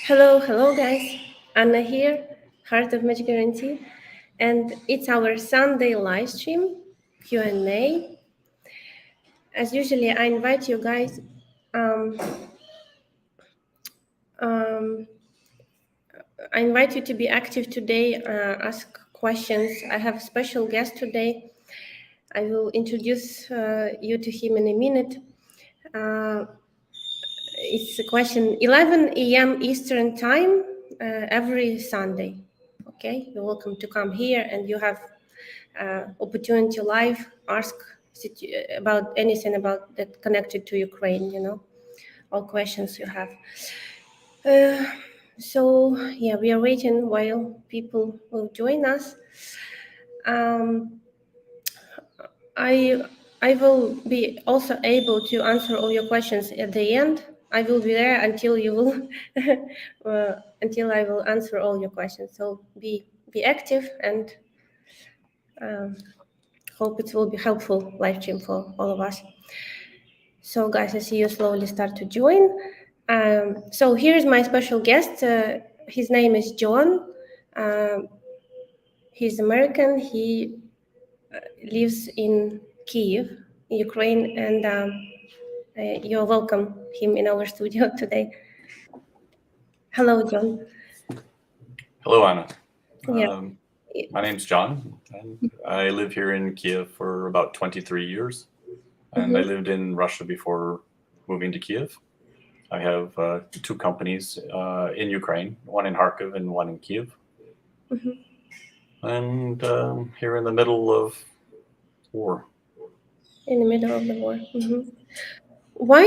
Hello guys. Anna here, Heart of Magic Guarantee, and it's our Sunday live stream Q&A. As usually, I invite you guys. I invite you to be active today. Ask questions. I have a special guest today. I will introduce you to him in a minute. It's a question 11 a.m. Eastern time every Sunday. Okay, you're welcome to come here, and you have opportunity live ask about anything about that connected to Ukraine. All questions you have. So yeah, we are waiting while people will join us. I will be also able to answer all your questions at the end. I will be there until you will until I will answer all your questions. So be active, and hope it will be helpful live stream for all of us. So guys, I see you slowly start to join. So here's my special guest. His name is John. He's American. He lives in Kyiv, Ukraine, and you're welcome him in our studio today. Hello, John. Hello, Anna. Yeah. My name's John, and I live here in Kiev for about 23 years. And I lived in Russia before moving to Kiev. I have two companies in Ukraine, one in Kharkiv and one in Kiev. And here in the middle of war. In the middle of the war. Why?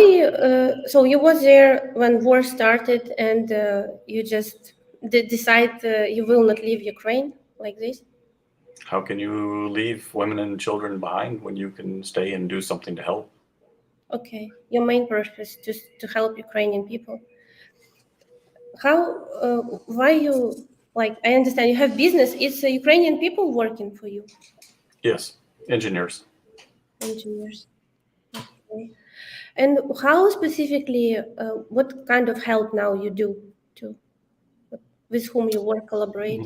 So you was there when war started, and you just decide you will not leave Ukraine like this? How can you leave women and children behind when you can stay and do something to help? Okay, your main purpose is to help Ukrainian people. How? Why you like? I understand you have business. It's Ukrainian people working for you. Yes, engineers. Engineers. Okay. And how specifically? What kind of help now you do to? With whom you work, collaborate?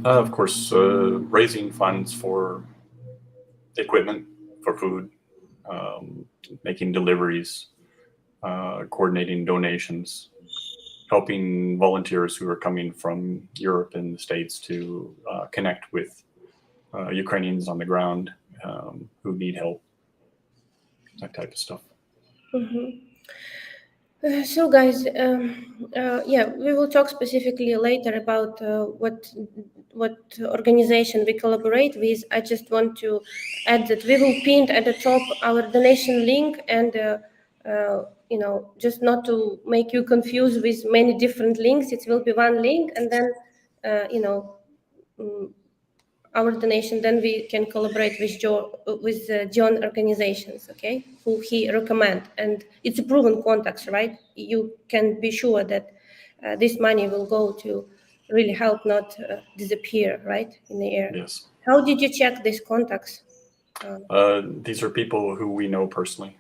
Of course, raising funds for equipment, for food, making deliveries, coordinating donations, helping volunteers who are coming from Europe and the States to connect with Ukrainians on the ground who need help, that type of stuff. So guys, yeah, we will talk specifically later about what organization we collaborate with. I just want to add that we will pin at the top our donation link, and just not to make you confused with many different links. It will be one link, and then our donation, then we can collaborate with John organizations, okay, who he recommend, and it's a proven contacts, right? You can be sure that this money will go to really help, not disappear, right, in the air. Yes. How did you check these contacts? These are people who we know personally.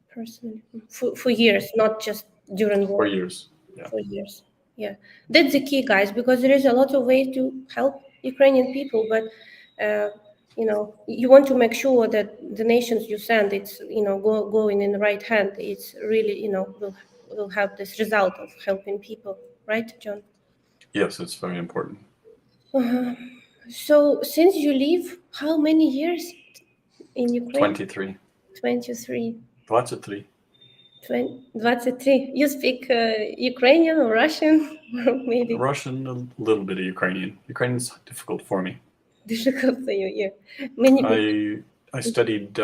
Personally, for years, not just during war. For years. Yeah. For years. Yeah, that's the key, guys, because there is a lot of ways to help Ukrainian people, but you want to make sure that the nations you send, it's going in the right hand. It's really will have this result of helping people, right, John? Yes, it's very important. So since you live, how many years in Ukraine? 23. 23. 23. 23. You speak Ukrainian or Russian? Maybe Russian, a little bit of Ukrainian. Ukrainian's difficult for me. difficult for you, yeah. Many people. I studied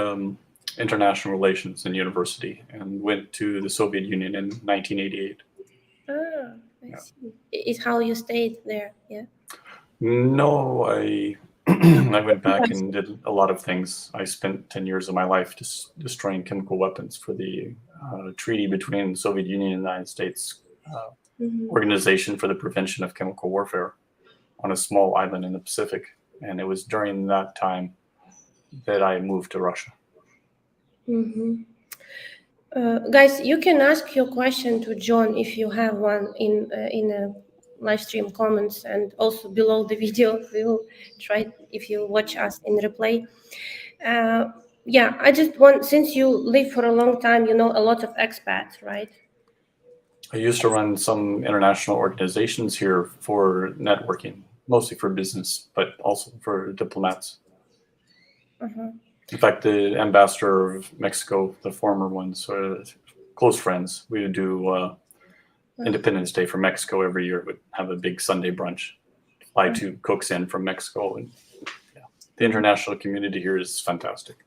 international relations in university and went to the Soviet Union in 1988. I see. Is how you stayed there, yeah? No, I went back and did a lot of things. I spent 10 years of my life destroying chemical weapons for the treaty between the Soviet Union and the United States Organization for the Prevention of Chemical Warfare on a small island in the Pacific. And it was during that time that I moved to Russia. Guys, you can ask your question to John if you have one in a live stream comments, and also below the video. We will try if you watch us in replay. Yeah, I just want, since you live for a long time, you know a lot of expats, right? I used to run some international organizations here for networking, mostly for business, but also for diplomats. In fact, the ambassador of Mexico, the former ones, close friends, we would do Independence Day for Mexico every year. Would have a big Sunday brunch, fly two cooks in from Mexico, and yeah, the international community here is fantastic.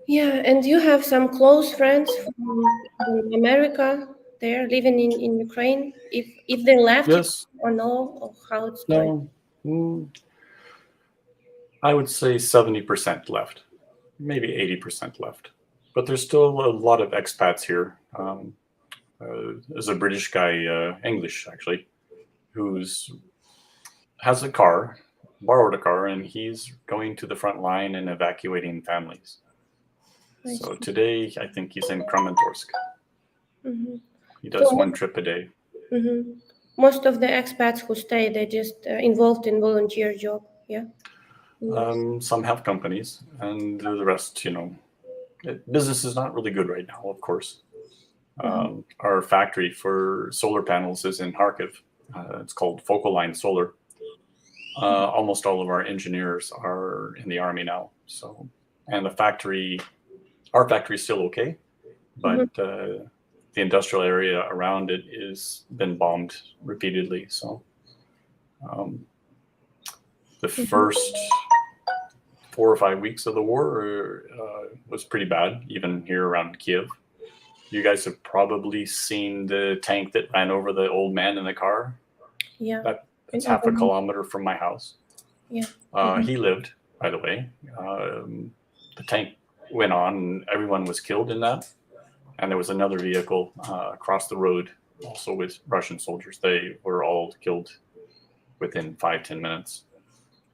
Yeah, and you have some close friends from America there living in Ukraine. If they left, Yes. or no, or how it's going? No, I would say 70% left, maybe 80% left, but there's still a lot of expats here. There's a British guy, English actually, who's has a car, borrowed a car, and he's going to the front line and evacuating families. So today, I think he's in Kramatorsk. He does one trip a day. Most of the expats who stay, they're just involved in volunteer job, yeah? Some have companies, and the rest, business is not really good right now, of course. Our factory for solar panels is in Kharkiv. It's called Focal Line Solar. Almost all of our engineers are in the army now. So, and our factory is still okay, but the industrial area around it is been bombed repeatedly. So, the first 4 or 5 weeks of the war was pretty bad, even here around Kiev. You guys have probably seen the tank that ran over the old man in the car. Yeah. It's half a kilometer from my house. Yeah. He lived, by the way. The tank went on and everyone was killed in that. And there was another vehicle across the road also with Russian soldiers. They were all killed within 5-10 minutes.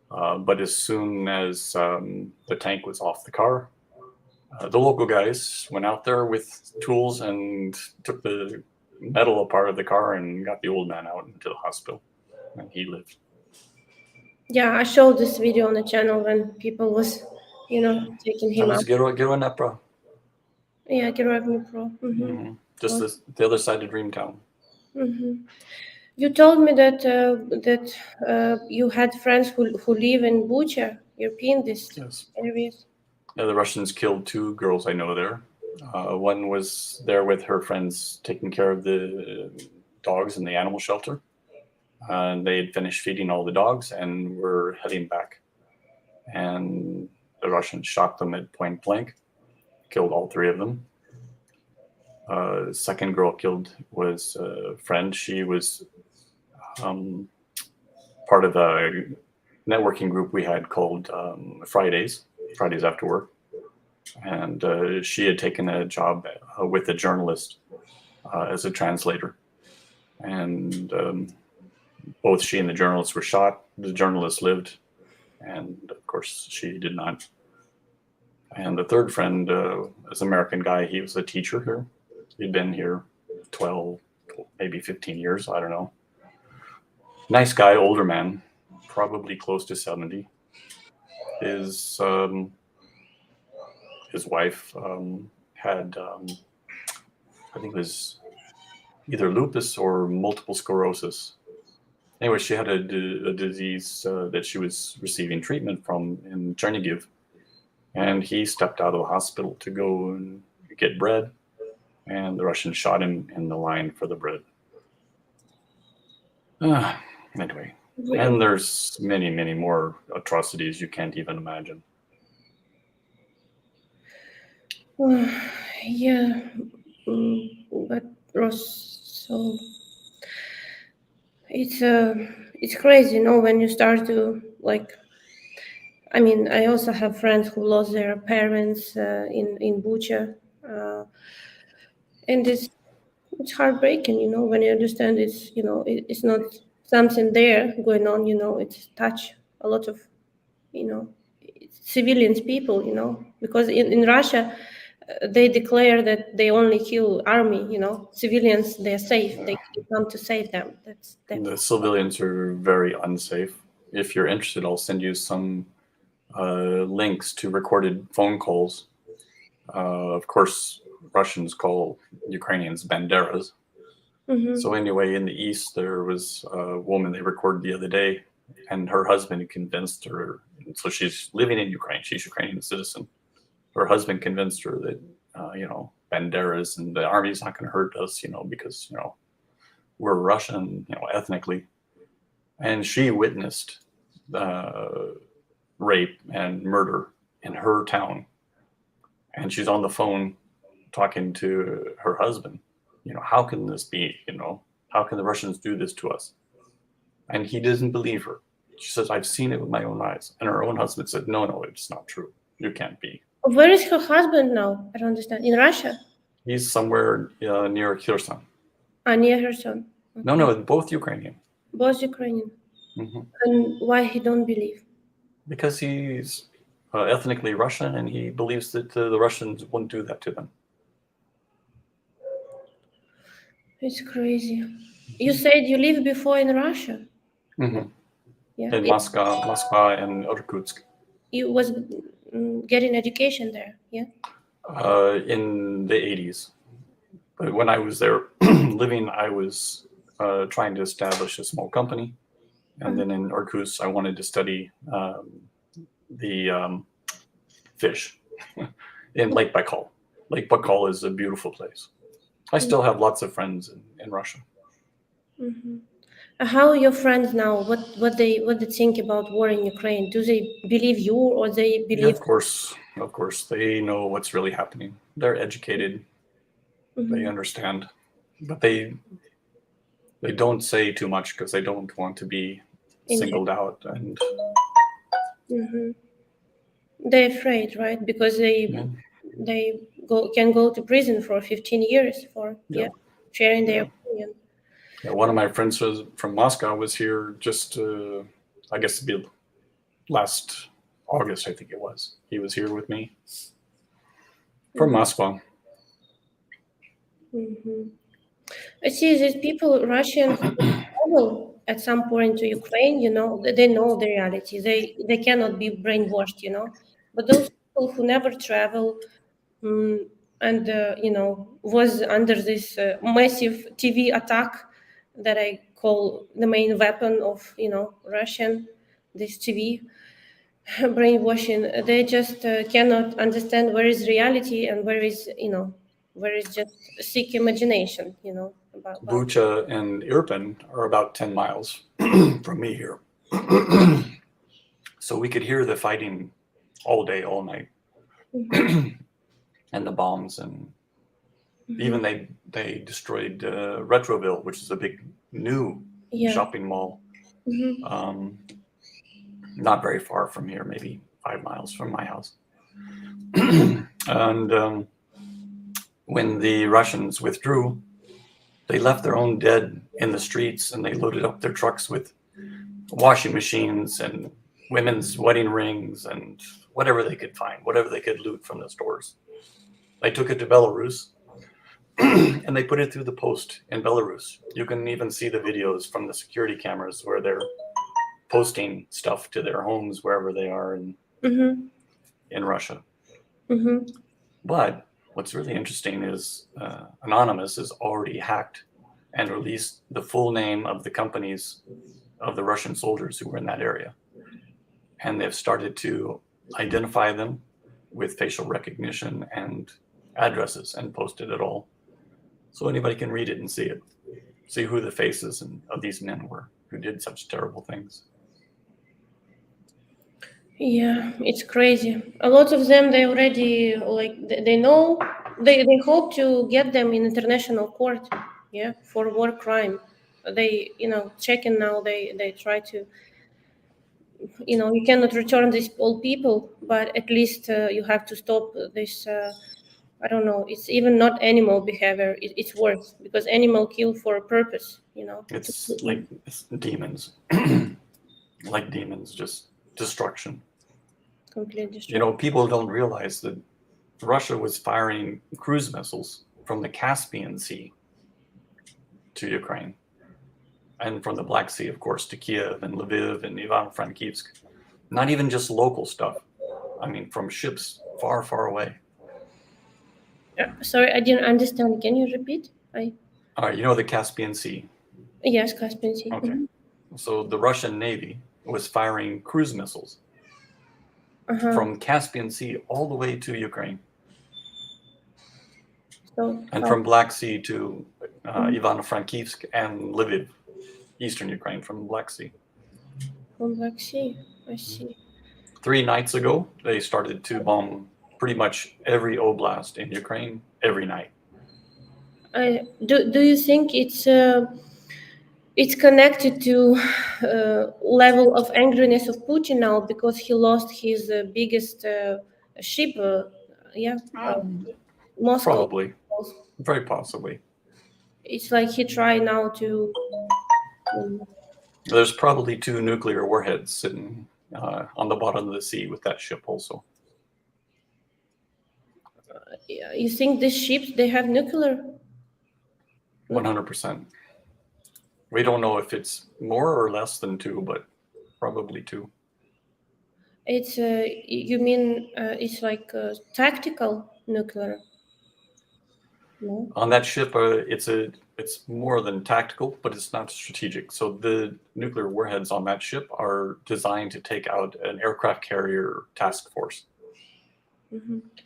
But as soon as the tank was off the car, the local guys went out there with tools and took the metal apart of the car and got the old man out into the hospital, and he lived. Yeah, I showed this video on the channel when people was, taking him That was up. Gero. Yeah, Gero. Just the other side of Dreamtown. You told me that you had friends who live in Bucha, European areas. Yeah, the Russians killed 2 girls I know there. One was there with her friends taking care of the dogs in the animal shelter. They had finished feeding all the dogs and were heading back. And the Russians shot them at point blank, killed all 3 of them. The second girl killed was a friend. She was part of a networking group we had called Fridays after work. And she had taken a job with a journalist as a translator. And both she and the journalist were shot. The journalist lived, and of course she did not. And the third friend is an American guy. He was a teacher here. He'd been here 12, maybe 15 years. I don't know. Nice guy, older man, probably close to 70. His wife had, I think it was either lupus or multiple sclerosis. Anyway, she had a disease that she was receiving treatment from in Chernihiv. And he stepped out of the hospital to go and get bread. And the Russians shot him in the line for the bread. Anyway, and there's many, many more atrocities you can't even imagine. Yeah, but Ross, so it's crazy, when you start to I mean, I also have friends who lost their parents in Bucha, and it's heartbreaking, when you understand it's not something there going on, it's touch a lot of, civilians people, because in Russia, they declare that they only kill army, civilians, they're safe. They come to save them. The civilians are very unsafe. If you're interested, I'll send you some links to recorded phone calls. Of course, Russians call Ukrainians banderas. So anyway, in the east, there was a woman they recorded the other day, and her husband convinced her. So she's living in Ukraine. She's Ukrainian citizen. Her husband convinced her that banderas and the army's not going to hurt us, because we're Russian, ethnically. And she witnessed rape and murder in her town. And she's on the phone talking to her husband. How can this be? How can the Russians do this to us? And he doesn't believe her. She says, I've seen it with my own eyes. And her own husband said, no, it's not true. You can't be. Where is her husband now? I don't understand. In Russia? He's somewhere near Kherson. Near Kherson. Okay. No, both Ukrainian. Both Ukrainian. And why he don't believe? Because he's ethnically Russian, and he believes that the Russians wouldn't do that to them. It's crazy. You said you lived before in Russia? Yeah. In Moscow and Irkutsk. You was getting education there, yeah? In the 80s. But when I was there living, I was trying to establish a small company. And then in Irkutsk, I wanted to study the fish in Lake Baikal. Lake Baikal is a beautiful place. I still have lots of friends in Russia. How are your friends now? What they think about war in Ukraine? Do they believe you, or they believe? Yeah, of course, they know what's really happening. They're educated. They understand, but they don't say too much because they don't want to be singled out. And they're afraid, right? Because they can go to prison for 15 years for sharing their opinion. Yeah, one of my friends from Moscow was here just, I guess, to be last August, I think it was. He was here with me from Moscow. I see these people, Russians, who travel at some point to Ukraine, they know the reality. They cannot be brainwashed, But those people who never travel and, was under this massive TV attack that I call the main weapon of, Russian, this TV brainwashing, they just cannot understand where is reality and where is just sick imagination, about Bucha and Irpin are about 10 miles from me here. So we could hear the fighting all day, all night. And the bombs, and even they destroyed Retroville, which is a big new shopping mall. Not very far from here, maybe 5 miles from my house. And when the Russians withdrew, they left their own dead in the streets, and they loaded up their trucks with washing machines and women's wedding rings and whatever they could find, whatever they could loot from the stores. They took it to Belarus and they put it through the post in Belarus. You can even see the videos from the security cameras where they're posting stuff to their homes wherever they are in Russia. But what's really interesting is Anonymous has already hacked and released the full name of the companies of the Russian soldiers who were in that area. And they've started to identify them with facial recognition and addresses and posted it all. So anybody can read it and see it. See who the faces of these men were who did such terrible things. Yeah, it's crazy. A lot of them, they already, they know, they hope to get them in international court, for war crime. They, checking now, they try to, you cannot return these old people, but at least you have to stop this, I don't know, it's even not animal behavior, it's worse, because animal kill for a purpose, It's like demons, like demons, just destruction. Complete destruction. People don't realize that Russia was firing cruise missiles from the Caspian Sea to Ukraine, and from the Black Sea, of course, to Kiev and Lviv and Ivano-Frankivsk. Not even just local stuff. I mean, from ships far, far away. Sorry, I didn't understand. Can you repeat? You know the Caspian Sea? Yes, Caspian Sea. Okay. So the Russian Navy was firing cruise missiles from Caspian Sea all the way to Ukraine. And from Black Sea to Ivano-Frankivsk and Lviv, eastern Ukraine, from Black Sea. From Black Sea, I see. 3 nights ago, they started to bomb pretty much every oblast in Ukraine every night. Do you think it's connected to level of angriness of Putin now because he lost his biggest ship? Moscow. Probably, very possibly. It's like he tried now to. There's probably 2 nuclear warheads sitting on the bottom of the sea with that ship also. You think these ships, they have nuclear? 100%. We don't know if it's more or less than 2, but probably 2. It's you mean it's like tactical nuclear? No. On that ship, it's more than tactical, but it's not strategic. So the nuclear warheads on that ship are designed to take out an aircraft carrier task force.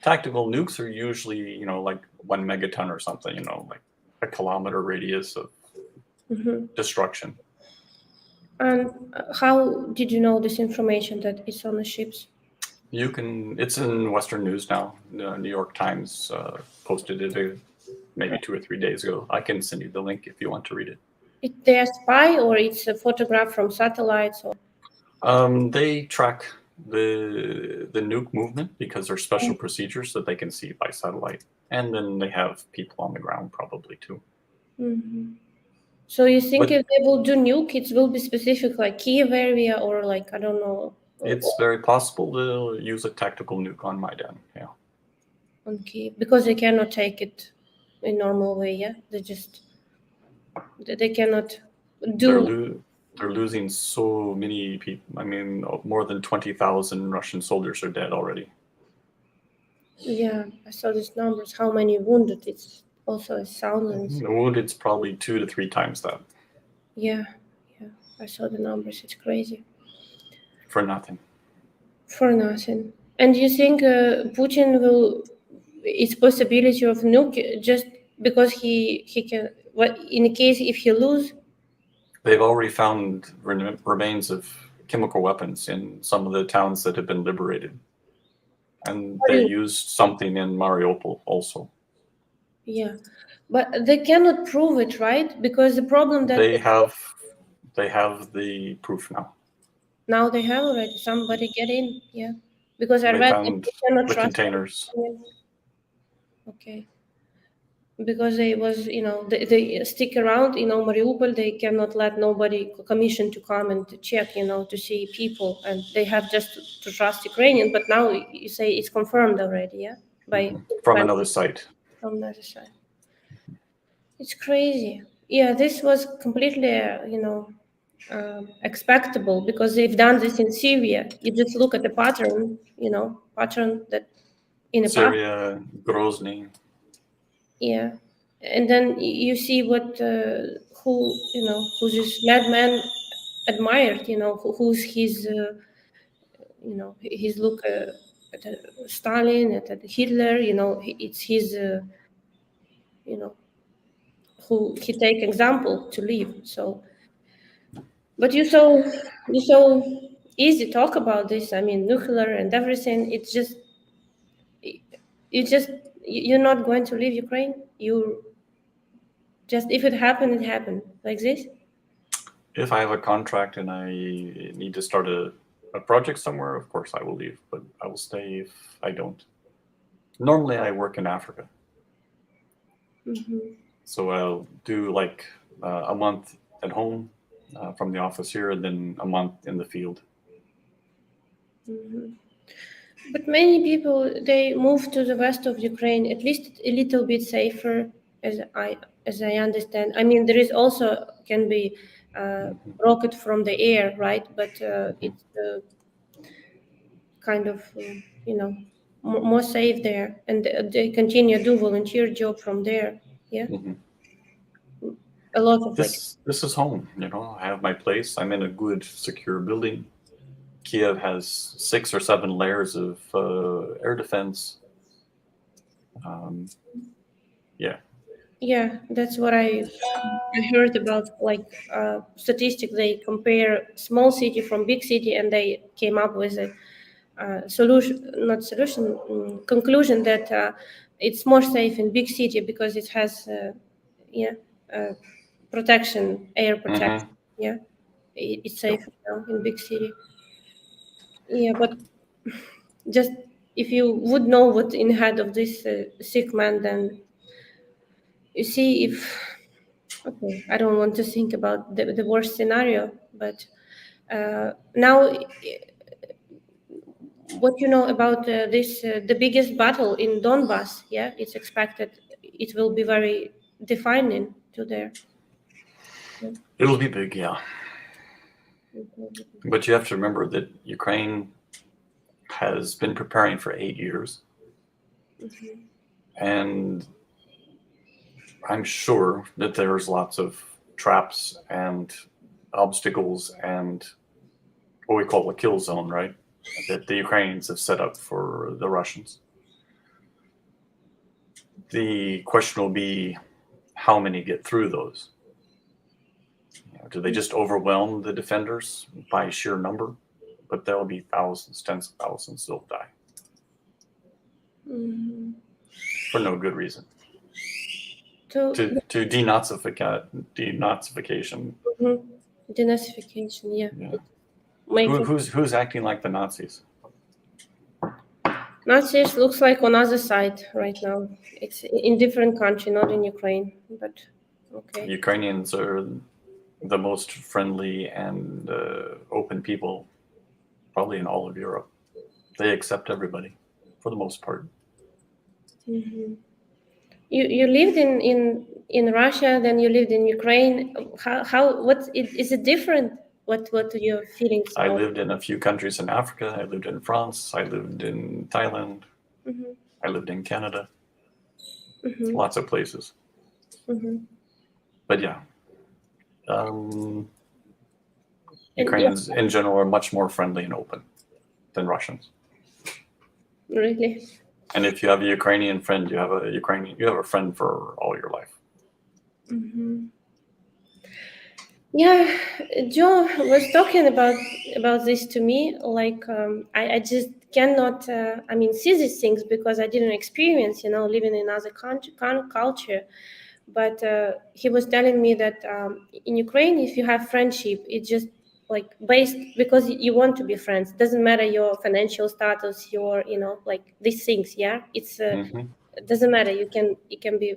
Tactical nukes are usually, like 1 megaton or something, like a kilometer radius of destruction. And how did you know this information that it's on the ships? It's in Western news now. The New York Times posted it maybe 2 or 3 days ago. I can send you the link if you want to read it. They're spy, or it's a photograph from satellites? Or? They track the nuke movement because there's special procedures that they can see by satellite. And then they have people on the ground probably too. So you think if they will do nuke, it will be specific like Kiev area or like, I don't know. It's very possible they'll use a tactical nuke on Maidan, yeah. On Kiev, because they cannot take it in normal way, yeah? They cannot do... They're losing so many people. I mean, more than 20,000 Russian soldiers are dead already. Yeah, I saw these numbers. How many wounded? It's also thousands. The wounded's probably 2 to 3 times that. Yeah, I saw the numbers. It's crazy. For nothing. For nothing. And you think Putin will... It's possibility of nuke just because he can... What in case if he lose? They've already found remains of chemical weapons in some of the towns that have been liberated. And they used something in Mariupol also. Yeah, but they cannot prove it, right? Because the problem that... They have the proof now. Now they have already. Somebody get in, yeah. Because I read they cannot the trust containers. Okay. Because they was, they stick around, Mariupol, they cannot let nobody commission to come and to check, to see people, and they have just to trust Ukrainian. But now you say it's confirmed already, yeah, from another site. From another side. It's crazy. Yeah, this was completely, expectable because they've done this in Syria. You just look at the pattern, pattern that in the Syria, Grozny. Yeah, and then you see what who this madman admired. Who's his his look at Stalin, at Hitler. It's his who he take example to live. So, but you so easy talk about this. I mean, nuclear and everything. It's just you're not going to leave Ukraine. You just, if it happened, it happened like this. If I have a contract and I need to start a project somewhere, of course I will leave, but I will stay if I don't. Normally I work in Africa. So I'll do like a month at home from the office here, and then a month in the field. But many people, they move to the west of Ukraine, at least a little bit safer, as I understand. I mean, there is also can be rocket from the air, right? But it's kind of more safe there, and they continue do volunteer job from there. Yeah, Hmm. a lot of like. This is home. I have my place. I'm in a good, secure building. Kiev has 6 or 7 layers of air defense. Yeah. Yeah, that's what I heard about. Like statistic, they compare small city from big city, and they came up with a solution, not solution, conclusion that it's more safe in big city because it has, yeah, uh, protection, air protection. Hmm. Yeah, it's Yep. safe now in big city. Yeah, but just if you would know what in head of this sick man, then you see if. Okay, I don't want to think about the worst scenario, but now what you know about this the biggest battle in Donbass, yeah, it's expected it will be very defining to there. Yeah, It'll be big, yeah. it will be. But you have to remember that Ukraine has been preparing for 8 years. Mhm. And I'm sure that there's lots of traps and obstacles and what we call a kill zone, right? That the Ukrainians have set up for the Russians. The question will be how many get through those? Do they just overwhelm the defenders by sheer number? But there'll be thousands, tens of thousands that'll die Mhm. for no good reason. To To denazification. mhm. Denazification, yeah, Yeah. it make Who's acting like the Nazis? Nazis looks like on other side right now. It's in different country, not in Ukraine, but okay. Ukrainians are the most friendly and open people probably in all of Europe. They accept everybody for the most part. Mhm. You lived in Russia, then you lived in Ukraine. How what is it different? What are your feelings I about? lived in a few countries in Africa. I lived in France. I lived in Thailand. Hmm. I lived in Canada. Hmm. Lots of places. Hmm. But yeah, um, And yeah, Ukrainians in general are much more friendly and open than Russians. really. And if you have a Ukrainian friend, you have a friend for all your life. Hmm. Yeah, Joe was talking about this to me. Like I just cannot. I mean, see these things because I didn't experience, living in another country, culture. But he was telling me that in Ukraine, if you have friendship, it's just like based because you want to be friends. Doesn't matter your financial status, your like these things. Yeah, Hmm. it doesn't matter. You can be.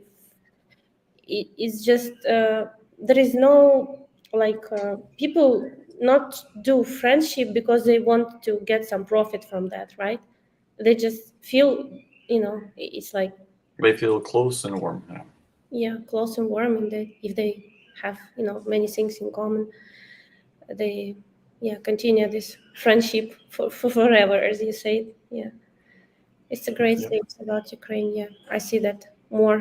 It's just there is no like people not do friendship because they want to get some profit from that, right? They just feel it's like They feel close and warm. Yeah. yeah, close and warm, and if they have many things in common, they continue this friendship for forever, as you said. Yeah, it's a great Yep. thing about Ukraine. Yeah, I see that more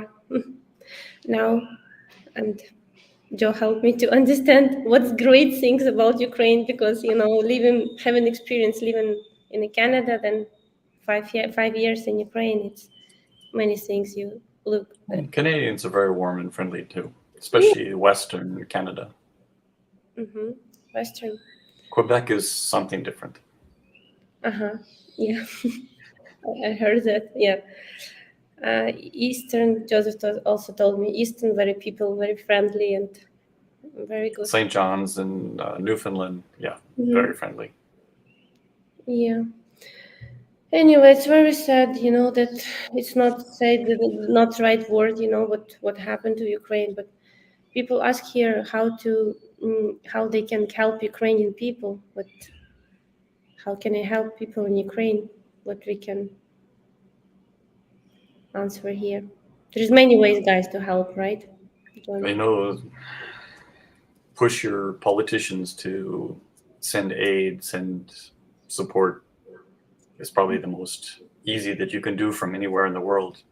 now, and Joe helped me to understand what's great things about Ukraine because having experience living in Canada, then 5 years in Ukraine, it's many things you look at. And Canadians are very warm and friendly too, Yeah. especially Western Canada. Mm-hmm. Western. Quebec is something different. Uh-huh. Yeah. I heard that. Yeah. Eastern, Joseph also told me, Eastern very people, very friendly and very good. St. John's and Newfoundland, yeah, Hmm. very friendly. Yeah. Anyway, it's very sad, that it's not said not right word, what happened to Ukraine. But people ask here how they can help Ukrainian people. But how can I help people in Ukraine? what we can answer here. There's many ways, guys, to help, right? I know, push your politicians to send aid, send support is probably the most easy that you can do from anywhere in the world.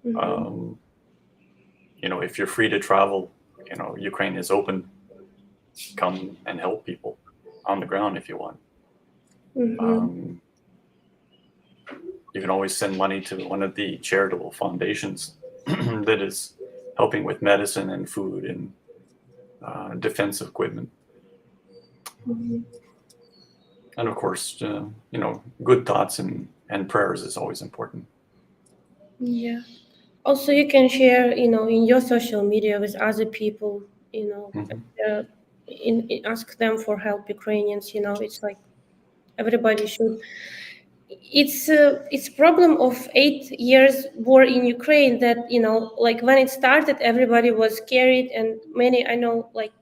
Mhm. If you're free to travel, Ukraine is open. Come and help people on the ground if you want. Mhm. You can always send money to one of the charitable foundations that is helping with medicine and food and defense equipment. Mhm. And of course, good thoughts and prayers is always important. Yeah. Also, you can share, in your social media with other people, Mhm. uh, ask them for help. Ukrainians, it's like everybody should. It's problem of 8 years war in Ukraine that like when it started, everybody was scared, and many I know like.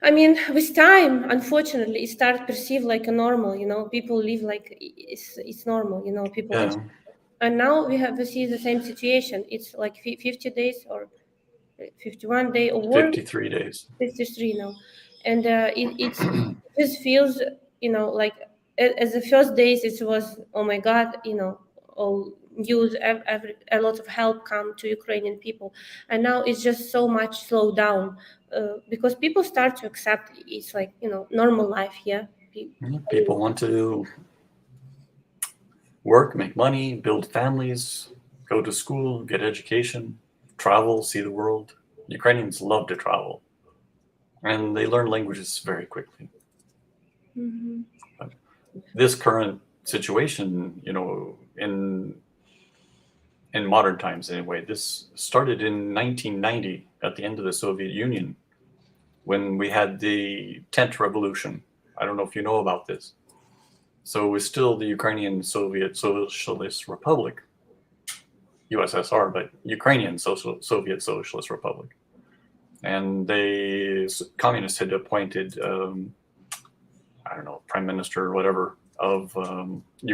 I mean, with time, unfortunately, it started perceived like a normal. People live like it's normal. People Yeah, and now we see the same situation. It's like 50 days or 51 day of war, 53 days. 53 now, and it just feels like as the first days it was, oh my god, all news, a lot of help come to Ukrainian people, and now it's just so much slowed down because people start to accept it's like normal life here. People want to work, make money, build families, go to school, get education, travel, see the world. Ukrainians love to travel, and they learn languages very quickly. Mhm. But this current situation, in modern times anyway, this started in 1990 at the end of the Soviet Union when we had the tent revolution. I don't know if you know about this. So it was still the Ukrainian Soviet Socialist Republic, USSR, but Ukrainian Soviet Socialist Republic. And communists had appointed, I don't know, prime minister or whatever of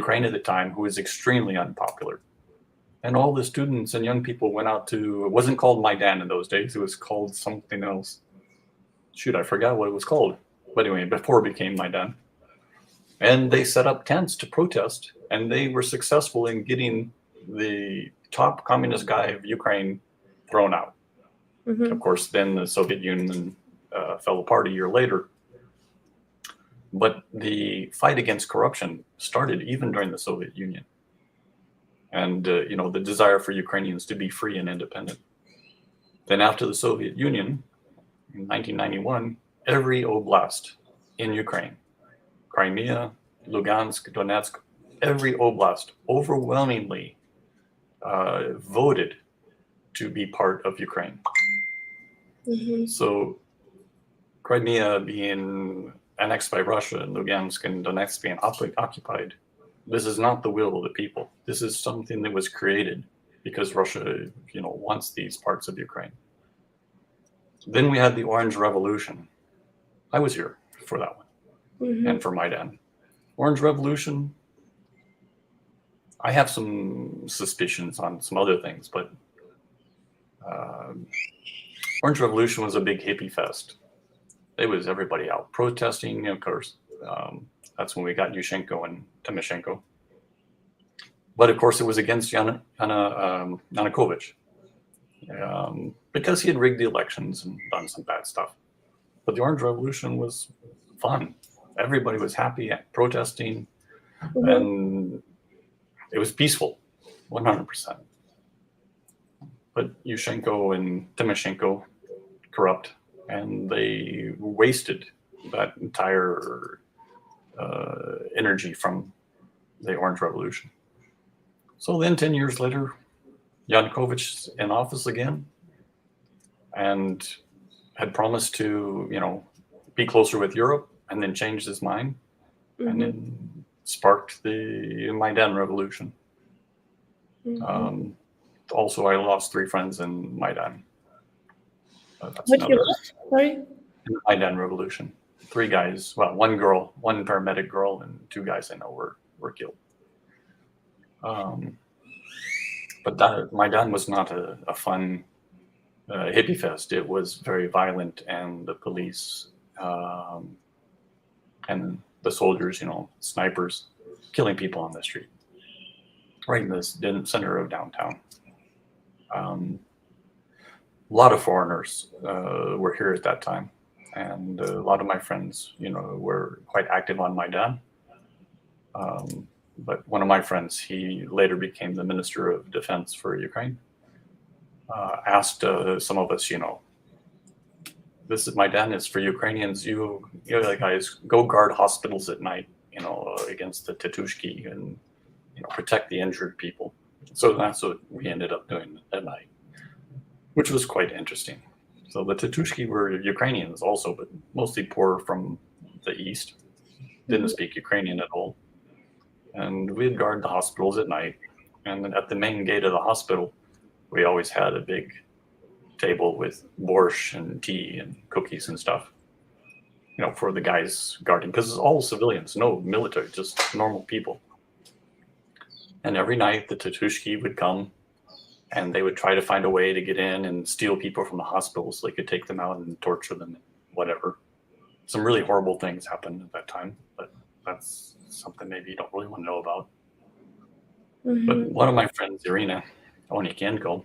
Ukraine at the time, who was extremely unpopular. And all the students and young people went out to, it wasn't called Maidan in those days, it was called something else. Shoot, I forgot what it was called. But anyway, before it became Maidan. And they set up tents to protest, and they were successful in getting the top communist guy of Ukraine thrown out. Of course, then the Soviet Union fell apart a year later. But the fight against corruption started even during the Soviet Union. And, the desire for Ukrainians to be free and independent. Then after the Soviet Union, in 1991, every oblast in Ukraine, Crimea, Lugansk, Donetsk, every oblast overwhelmingly voted to be part of Ukraine. So Crimea being annexed by Russia and Lugansk and Donetsk being occupied, this is not the will of the people. This is something that was created because Russia, wants these parts of Ukraine. Then we had the Orange Revolution. I was here for that one and for Maidan. Orange Revolution, I have some suspicions on some other things, but Orange Revolution was a big hippie fest. It was everybody out protesting, of course. That's when we got Yushchenko and Tymoshenko. But of course, it was against Yanukovych because he had rigged the elections and done some bad stuff. But the Orange Revolution was fun. Everybody was happy at protesting, and it was peaceful, 100%. But Yushchenko and Tymoshenko, corrupt, and they wasted that entire energy from the Orange Revolution. So then 10 years later, Yanukovych in office again and had promised to, be closer with Europe, and then changed his mind and then sparked the Maidan Revolution. Also, I lost 3 friends in Maidan. That's What you another lost? Sorry. in the Maidan Revolution. 3 guys, well, 1 girl, 1 paramedic girl, and 2 guys I know were were killed. But that Maidan was not a fun hippie fest. It was very violent, and the police and the soldiers, snipers, killing people on the street, right in the center of downtown. A lot of foreigners were here at that time, and a lot of my friends, were quite active on Maidan. But one of my friends, he later became the Minister of Defense for Ukraine, asked some of us, this is Maidan is for Ukrainians. You guys go guard hospitals at night, against the Tetushki, and protect the injured people. So that's what we ended up doing at night, which was quite interesting. So the Tetushki were Ukrainians also, but mostly poor from the east, didn't speak Ukrainian at all. And we'd guard the hospitals at night. And at the main gate of the hospital, we always had a big table with borscht and tea and cookies and stuff, for the guys guarding, because it's all civilians, no military, just normal people. And every night the Tetushki would come, and they would try to find a way to get in and steal people from the hospitals so they could take them out and torture them and whatever. Some really horrible things happened at that time, but that's something maybe you don't really want to know about. But one of my friends, Irina Onikienko,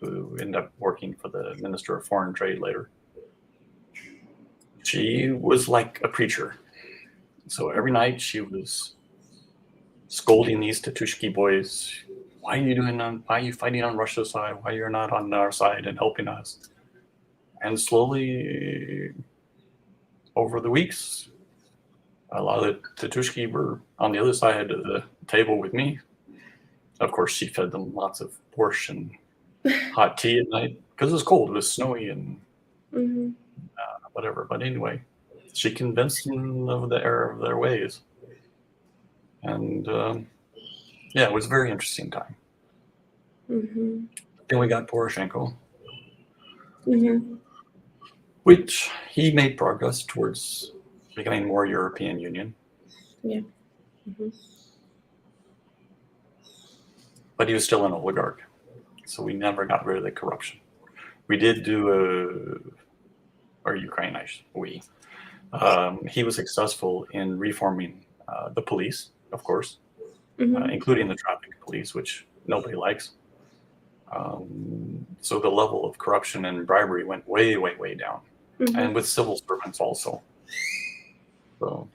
who ended up working for the Minister of Foreign Trade later, she was like a preacher. So every night she was scolding these Tetushki boys. Why are you fighting on Russia's side? Why you're not on our side and helping us? And slowly, over the weeks, a lot of the Tetushki were on the other side of the table with me. Of course, she fed them lots of borscht and hot tea at night because it was cold. It was snowy and whatever. But anyway, she convinced them of the error of their ways. And it was a very interesting time. Then we got Poroshenko, which he made progress towards becoming more European Union. Yeah. But he was still an oligarch, so we never got rid of the corruption. We did do Ukraine, he was successful in reforming the police, of course, including the traffic police, which nobody likes. So the level of corruption and bribery went way, way, way down, and with civil servants also. So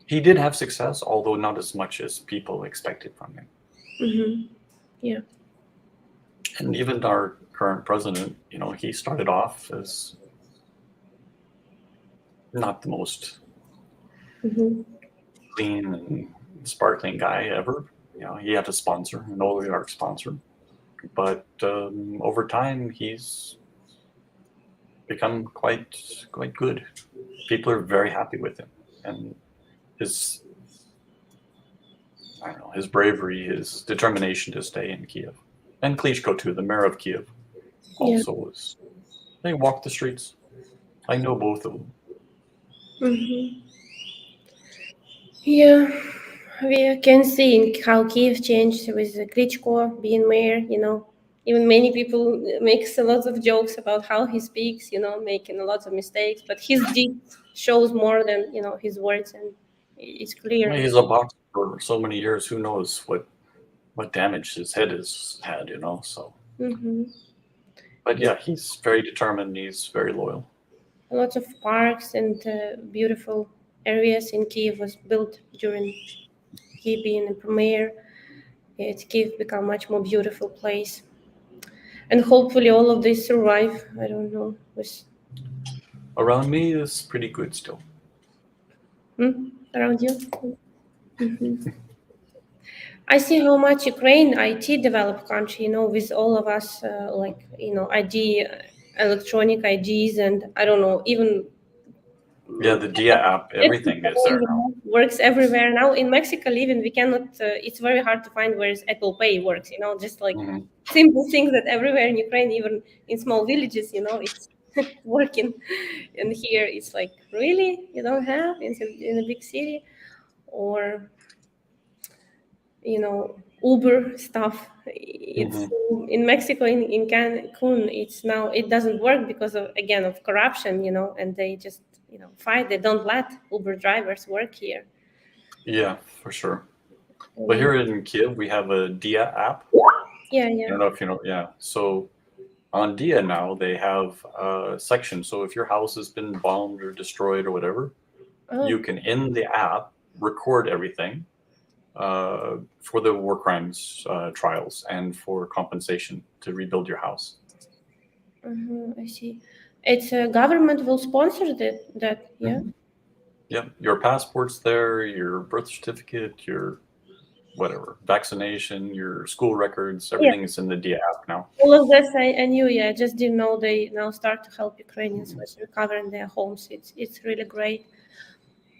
he did have success, although not as much as people expected from him. Yeah. And even our current president, he started off as not the most clean and sparkling guy ever. He had a sponsor, an oligarch sponsor. But over time, he's become quite good. People are very happy with him, and his bravery, his determination to stay in Kiev, and Klitschko too, the mayor of Kiev, also was. They walked the streets. I know both of them. Yeah, we can see how Kiev changed with Klitschko being mayor. Even many people makes a lot of jokes about how he speaks. Making a lot of mistakes, but his deeds shows more than his words, and it's clear. Well, he's a boxer for so many years. Who knows what damage his head has had? So. But yeah, he's very determined. He's very loyal. A lot of parks and beautiful areas in Kiev was built during he being a mayor. Kiev become much more beautiful place, and hopefully all of this survive. I don't know. Around me is pretty good still. Around you. I see how much Ukraine IT developed country. With all of us ID, electronic IDs, and I don't know, even. Yeah, the DIA app, everything is there now. Works everywhere now. In Mexico, even we cannot. It's very hard to find where Apple Pay works. Just like simple things that everywhere in Ukraine, even in small villages, it's working. And here, it's like, really, you don't have in a big city, or Uber stuff. It's in Mexico, in Cancun. It doesn't work because of corruption, and they just fight. They don't let Uber drivers work here. Yeah, for sure. But here in Kiev, we have a Dia app. Yeah, I yeah. don't know if you know. Yeah. So on Dia now, they have a section. So if your house has been bombed or destroyed or whatever, you can, in the app, record everything for the war crimes trials and for compensation to rebuild your house. I see. It's a government will sponsor that, yeah? Yeah. Your passport's there, your birth certificate, your whatever, vaccination, your school records, everything is in the Dia app now. All of this I knew, yeah. I just didn't know they now start to help Ukrainians with recovering their homes. It's really great.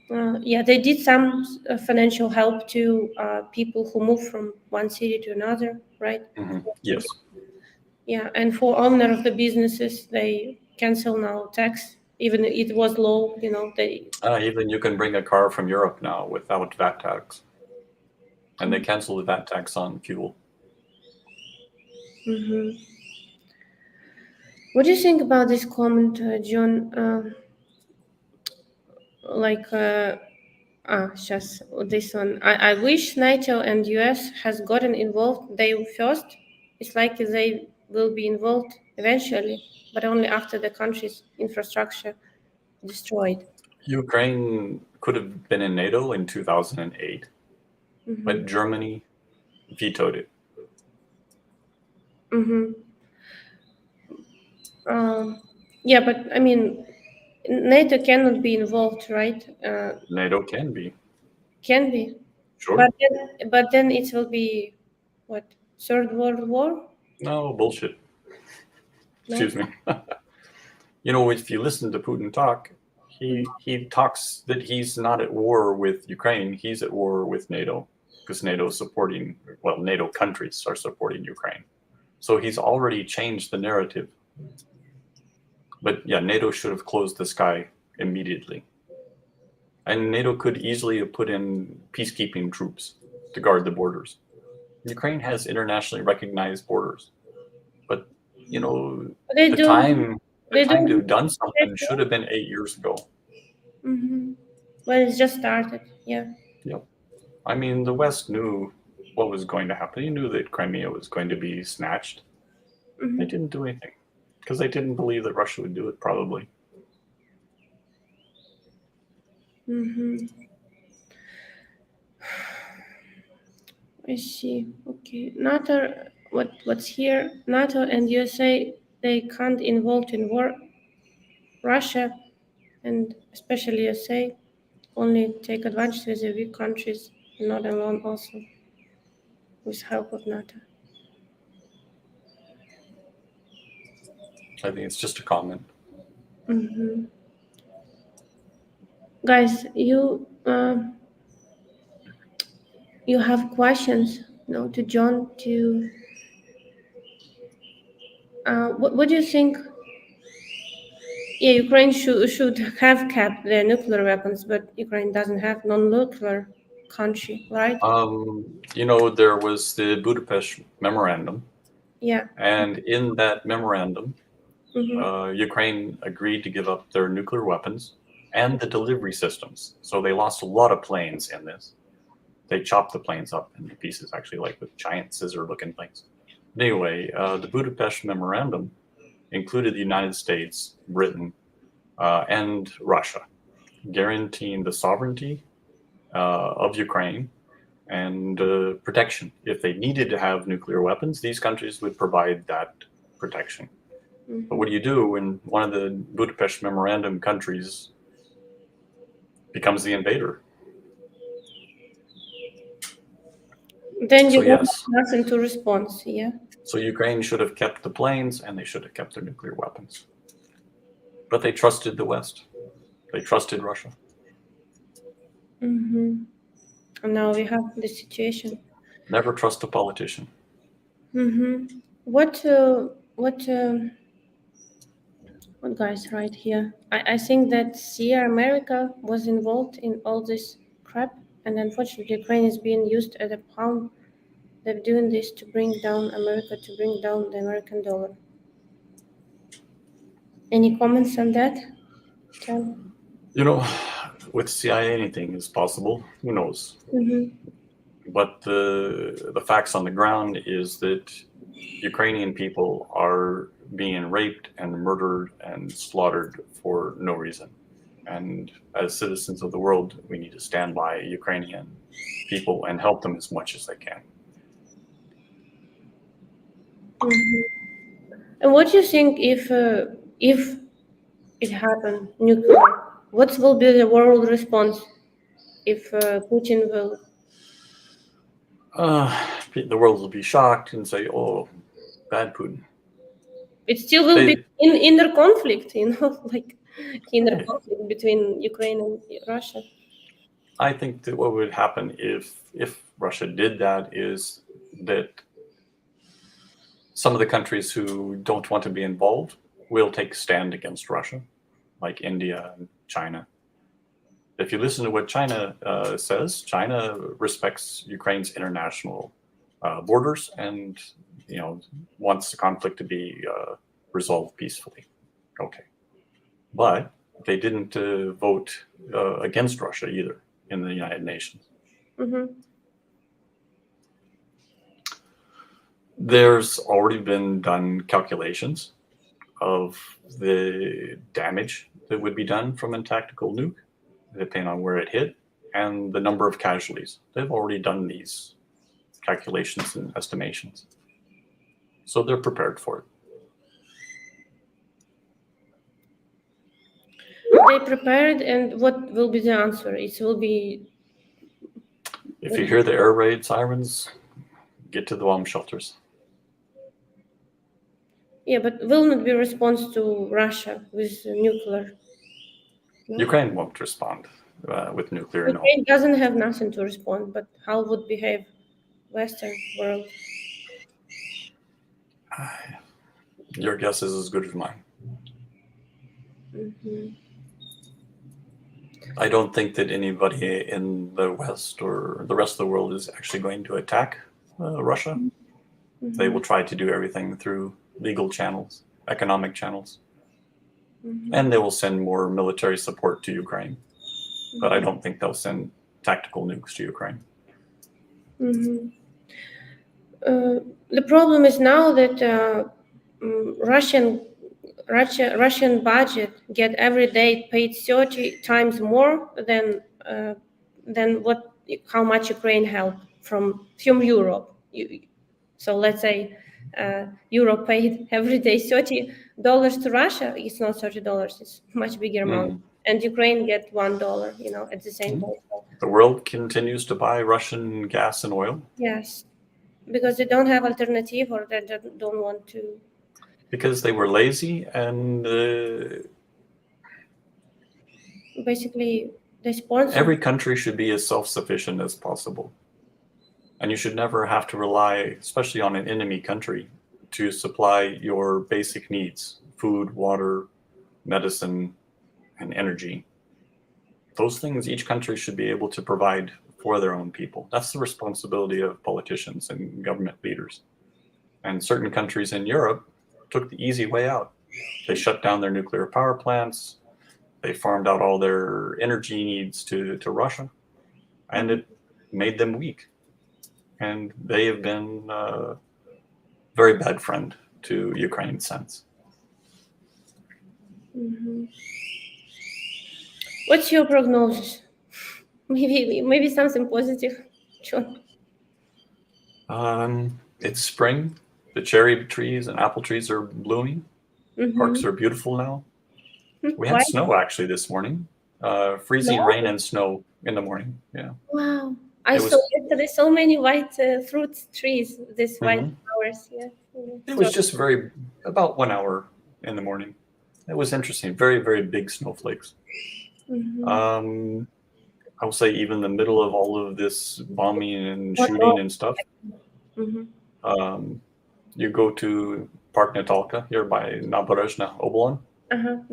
Yeah, they did some financial help to people who move from one city to another, right? Yes. Yeah, and for owner of the businesses, they cancel now tax, even it was low. They. Even you can bring a car from Europe now without VAT tax. And they cancel the VAT tax on fuel. What do you think about this comment, John? Just this one. I wish NATO and US has gotten involved they first. It's likely they will be involved eventually, but only after the country's infrastructure destroyed. Ukraine could have been in NATO in 2008, but Germany vetoed it. Yeah, but I mean, NATO cannot be involved, right? NATO can be. Can be, Sure. but then it will be what, Third World War? No, bullshit. No? Excuse me. If you listen to Putin talk, he talks that he's not at war with Ukraine, he's at war with NATO, because NATO countries are supporting Ukraine. So he's already changed the narrative. But yeah, NATO should have closed the sky immediately. And NATO could easily have put in peacekeeping troops to guard the borders. Ukraine has internationally recognized borders. But, They the do. time They to don't. have done something should have been 8 years ago. Well, it's just started. Yeah. Yep. I mean, the West knew what was going to happen. He knew that Crimea was going to be snatched. They didn't do anything because they didn't believe that Russia would do it, probably. I see. Okay. NATO. What's here? NATO and USA, they can't involve in war. Russia, and especially USA, only take advantage with the weak countries, not alone. Also, with help of NATO. I think it's just a comment. Guys, you have questions, to John, to what do you think? Yeah, Ukraine should have kept their nuclear weapons, but Ukraine doesn't have non-nuclear country, right? There was the Budapest Memorandum, Yeah. and in that memorandum, Ukraine agreed to give up their nuclear weapons and the delivery systems. So they lost a lot of planes in this. They chopped the planes up into pieces, actually, like with giant scissor-looking things. Anyway, the Budapest Memorandum included the United States, Britain, and Russia, guaranteeing the sovereignty of Ukraine and protection. If they needed to have nuclear weapons, these countries would provide that protection. But what do you do when one of the Budapest Memorandum countries becomes the invader? Then you have yes. nothing to respond, yeah? So Ukraine should have kept the planes and they should have kept their nuclear weapons. But they trusted the West. They trusted Russia. And now we have this situation. Never trust a politician. What guys right here? I think that Sierra America was involved in all this crap And unfortunately, Ukraine is being used as a pawn. They're doing this to bring down America, to bring down the American dollar. Any comments on that, John? With CIA, anything is possible. Who knows? Mm-hmm. But the facts on the ground is that Ukrainian people are being raped and murdered and slaughtered for no reason. And as citizens of the world, we need to stand by Ukrainian people and help them as much as they can. Mm-hmm. And what do you think if it happened nuclear? What will be the world response if Putin will? The world will be shocked and say, "Oh, bad Putin." It still will be in inner conflict, like inner conflict between Ukraine and Russia. I think that what would happen if Russia did that is that some of the countries who don't want to be involved will take a stand against Russia, like India and China. If you listen to what China says, China respects Ukraine's international borders and wants the conflict to be resolved peacefully. Okay, but they didn't vote against Russia either in the United Nations. Mm-hmm. There's already been done calculations of the damage that would be done from a tactical nuke, depending on where it hit, and the number of casualties. They've already done these calculations and estimations. So they're prepared for it. They prepared, and what will be the answer? It will be... If you hear the air raid sirens, get to the bomb shelters. Yeah, but will not be response to Russia with nuclear. No? Ukraine won't respond with nuclear. Ukraine doesn't have nothing to respond, but how would behave Western world? Your guess is as good as mine. Mm-hmm. I don't think that anybody in the West or the rest of the world is actually going to attack Russia. Mm-hmm. They will try to do everything through legal channels, economic channels, mm-hmm. and they will send more military support to Ukraine. Mm-hmm. But I don't think they'll send tactical nukes to Ukraine. Mm-hmm. The problem is now that Russian budget get every day paid 30 times more than how much Ukraine help from Europe. So let's say Europe paid every day $30 to Russia. It's not $30; it's much bigger amount. And Ukraine get $1, at the same time. The world continues to buy Russian gas and oil. Yes, because they don't have alternative, or they don't want to. Because they were lazy and basically they sponsor. Every country should be as self-sufficient as possible. And you should never have to rely, especially on an enemy country, to supply your basic needs: food, water, medicine, and energy. Those things each country should be able to provide for their own people. That's the responsibility of politicians and government leaders. And certain countries in Europe took the easy way out. They shut down their nuclear power plants. They farmed out all their energy needs to Russia, and it made them weak. And they have been a very bad friend to Ukraine since. Mm-hmm. What's your prognosis? Maybe something positive, John. It's spring. The cherry trees and apple trees are blooming. Mm-hmm. Parks are beautiful now. We had snow actually this morning. Freezing rain and snow in the morning. Yeah. Wow. I saw yesterday so many white fruit trees, these white flowers. Yeah. It was just about 1 hour in the morning. It was interesting. Very, very big snowflakes. Mm-hmm. I would say even in the middle of all of this bombing and shooting and stuff, you go to Park Natalka here by Naberezhna Obolon.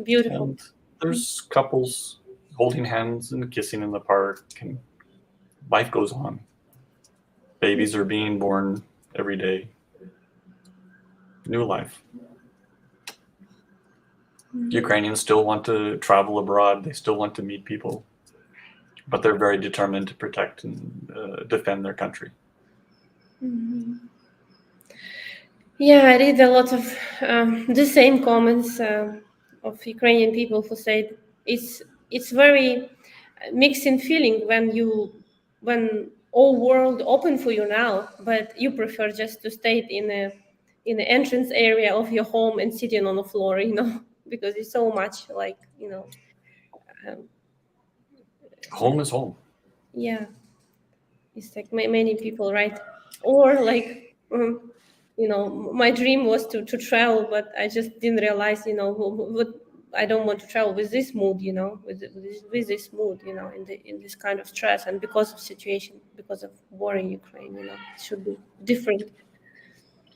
Beautiful. And there's couples holding hands and kissing in the park. And life goes on. Babies are being born every day. New life. Ukrainians still want to travel abroad. They still want to meet people, but they're very determined to protect and defend their country. Yeah, I read a lot of the same comments of Ukrainian people who said it's very mixing feeling when all world open for you now, but you prefer just to stay in the entrance area of your home and sitting on the floor, because it's so much like Home is home. yeah, it's like many people, right? Or like my dream was to travel, but I just didn't realize what I don't want to travel with this mood, with this mood, in this kind of stress, and because of situation, because of war in Ukraine, it should be different.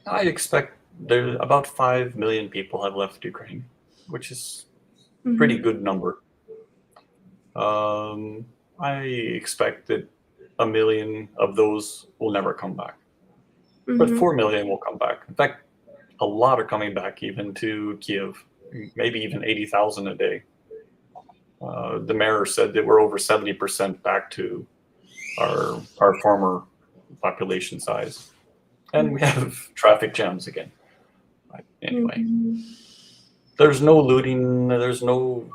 I expect there about 5 million people have left Ukraine, which is a pretty good number. I expect that 1 million of those will never come back, but 4 million will come back. In fact, a lot are coming back even to Kiev, maybe even 80,000 a day. The mayor said that we're over 70% back to our former population size, and we have traffic jams again. Anyway, there's no looting, there's no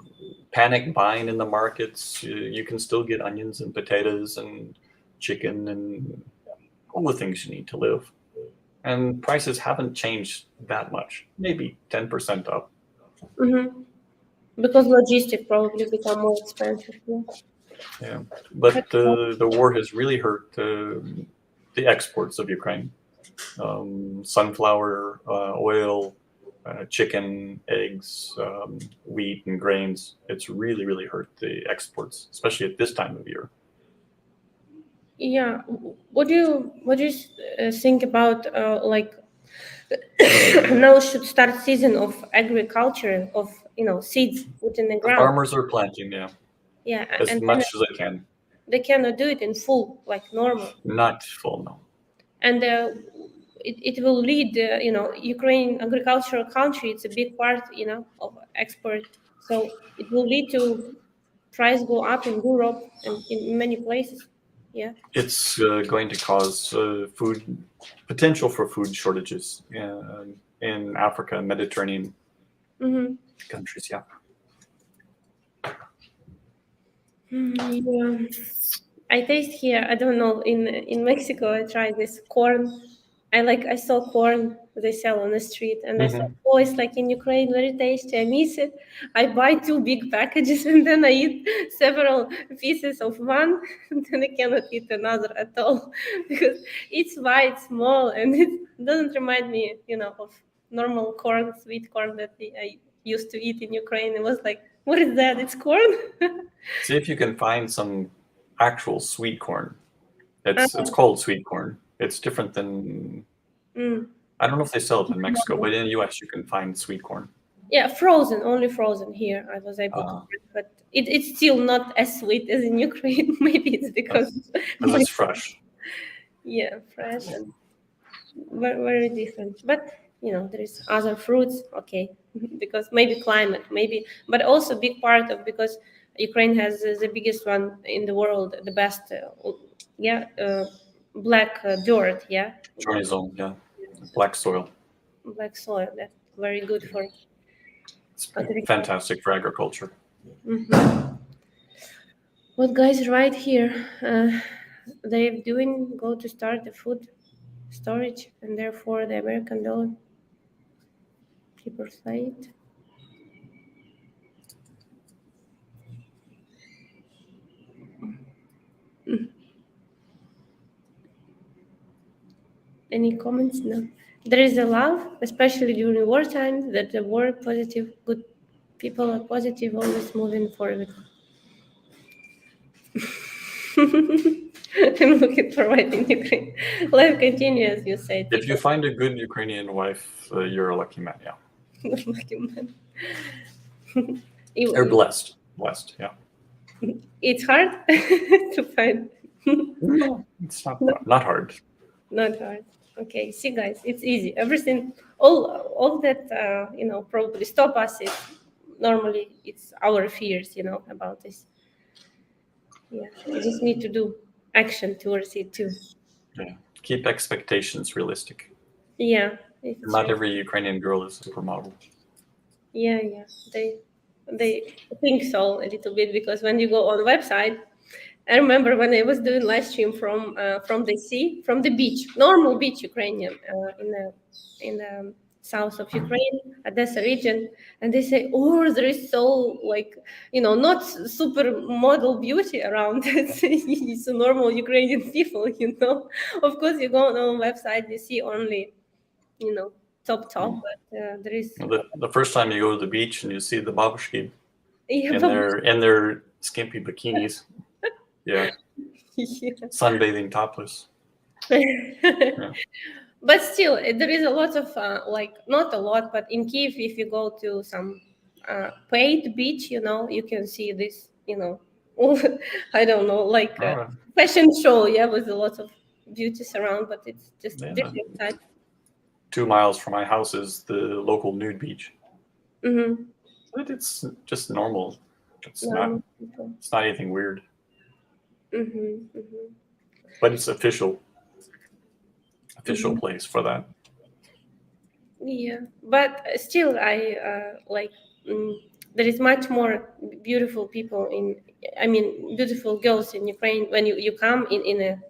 panic buying in the markets. You can still get onions and potatoes and chicken and all the things you need to live. And prices haven't changed that much, maybe 10% up. Because logistics probably become more expensive. Yeah, but the war has really hurt the exports of Ukraine. Sunflower oil, chicken, eggs, wheat, and grains. It's really, really hurt the exports, especially at this time of year. Yeah, what do you think about like now should start season of agriculture of seeds put in the ground? Farmers are planting, Yeah, as much as they can. They cannot do it in full like normal. Not full, no. And it will lead Ukraine agricultural country. It's a big part of export, so it will lead to price go up in Europe and in many places. Yeah, it's going to cause potential for food shortages in Africa, Mediterranean countries. Yeah. Yeah. I taste here. I don't know. In Mexico, I tried this corn. I saw corn they sell on the street, and I thought, oh, it's like in Ukraine, very tasty. I miss it. I buy 2 big packages, and then I eat several pieces of one, and then I cannot eat another at all because it's white, small, and it doesn't remind me, of normal corn, sweet corn that I used to eat in Ukraine. It was like, what is that? It's corn. See if you can find some actual sweet corn. It's called sweet corn. It's different than I don't know if they sell it in Mexico, but in the US you can find sweet corn. Yeah, frozen, only frozen here. I was able to, but it's still not as sweet as in Ukraine. Maybe it's because it's fresh. Yeah, fresh and very, very different. But there is other fruits, okay, because maybe climate, but also big part of because Ukraine has the biggest one in the world, the best, black dirt, Chorizo, yeah, black soil. Black soil. That's very good for. It's fantastic for agriculture. What guys right here? They're doing go to start the food storage, and therefore the American dollar. People say it. Any comments? No. There is a love, especially during war times, that the war positive, good people are positive, always moving forward. I'm looking for white in Ukraine. Life continues, you say. If you find a good Ukrainian wife, you're a lucky man, yeah. Lucky man. You're blessed, yeah. It's hard to find No, it's not hard. Not hard. Okay, see, guys, it's easy. Everything, all that probably stop us is normally it's our fears, about this. Yeah, we just need to do action towards it too. Yeah. Keep expectations realistic. Yeah, it's Not true. every Ukrainian girl is a supermodel. Yeah, they think so a little bit because when you go on the website, I remember when I was doing live stream from the sea, from the beach, normal beach, Ukrainian, in the south of Ukraine, Odessa region, and they say, oh, there is so like not super model beauty around. It's a normal Ukrainian people. Of course, you go on our website, you see only top, but there is The first time you go to the beach and you see the babushki yeah, in their skimpy bikinis, yeah, sunbathing topless. Yeah. But still, there is a lot of not a lot, but in Kiev, if you go to some paid beach, you can see this, I don't know, like All a right. fashion show, yeah, with a lot of beauties around, but it's just Yeah, different type. 2 miles from my house is the local nude beach. Mm-hmm. But it's just normal. It's Normal people. not anything weird. Mm-hmm. Mm-hmm. But it's official Mm-hmm. place for that. Yeah, but still, there is much more beautiful people beautiful girls in Ukraine. When you come in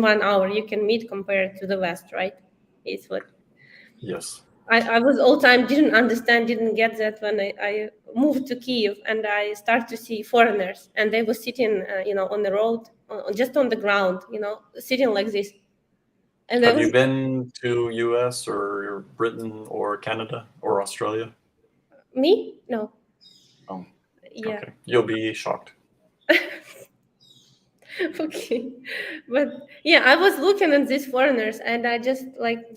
1 hour, you can meet compared to the West, right? It's what Yes. I was all time didn't get that when I moved to Kiev and I start to see foreigners and they were sitting, on the road, just on the ground, sitting like this. And I Have was you been to US or Britain or Canada or Australia? me? No. Oh, Yeah. okay. You'll be shocked. Okay, but yeah, I was looking at these foreigners and I just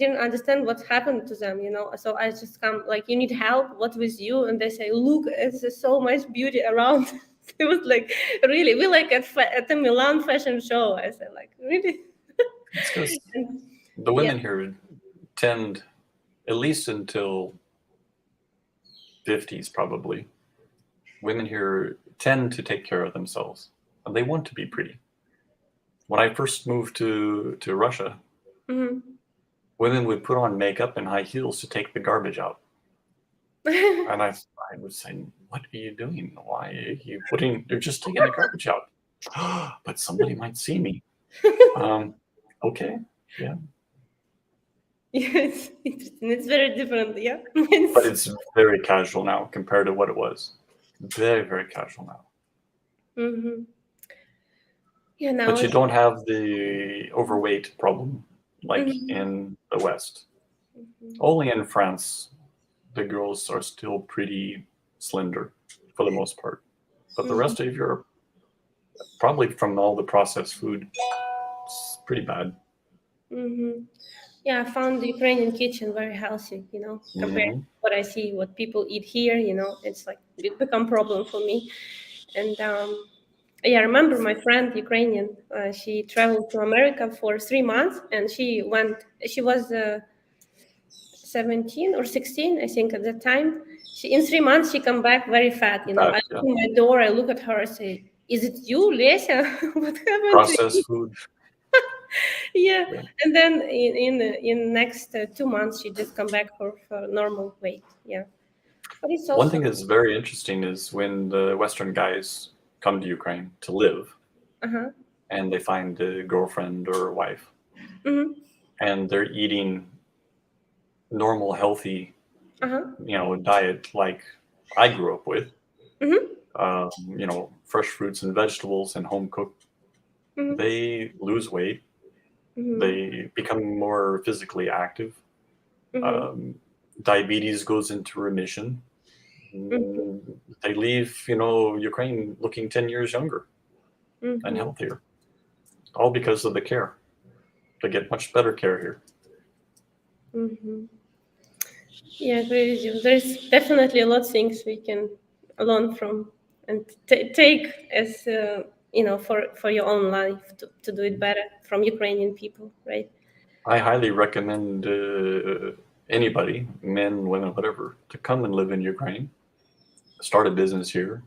didn't understand what happened to them, so I just come like, you need help, what with you? And they say, look, there's so much beauty around. It was like, really, we like at the Milan fashion show. I said, like, really? It's because And, the yeah. women here tend, at least until 50s probably, women here tend to take care of themselves and they want to be pretty. When I first moved to Russia, Mhm. women would put on makeup and high heels to take the garbage out. And I was saying, what are you doing? Why are you you're just taking the garbage out. But somebody might see me. Okay, yeah. Yes, interesting. It's very different, yeah. But it's very casual now compared to what it was. Very, very casual now. Mm-hmm. Yeah, now But you it's don't have the overweight problem like Mhm. in the West. Mhm. Only in France, the girls are still pretty slender for the most part. But the rest of Europe, probably from all the processed food, it's pretty bad. Mm-hmm. Yeah, I found the Ukrainian kitchen very healthy, compared Hmm. to what I see, what people eat here, it's like it become problem for me. And yeah, I remember my friend Ukrainian, she traveled to America for 3 months and she was 17 or 16, I think at that time. In 3 months, she come back very fat, Bad, I yeah. open my door, I look at her, I say, is it you, Lesia? What happened to you? Processed food. Yeah, Yeah. and then in next 2 months she just come back for normal weight. Yeah, but it's One also thing that's very interesting is when the Western guys come to Ukraine to live uh-huh. and they find a girlfriend or a wife Mm-hmm. and they're eating normal, healthy, Uh-huh. diet like I grew up with, Mm-hmm. fresh fruits and vegetables and home cooked, Mm-hmm. they lose weight. Mm-hmm. They become more physically active. Mm-hmm. Um, Diabetes goes into remission. Mm-hmm. They leave, Ukraine looking 10 years younger and Mm-hmm. healthier, all because of the care. They get much better care here. Mm-hmm. Yeah, I agree with you. There's definitely a lot of things we can learn from and take as for your own life to do it better from Ukrainian people, right? I highly recommend anybody, men, women, whatever, to come and live in Ukraine, start a business here,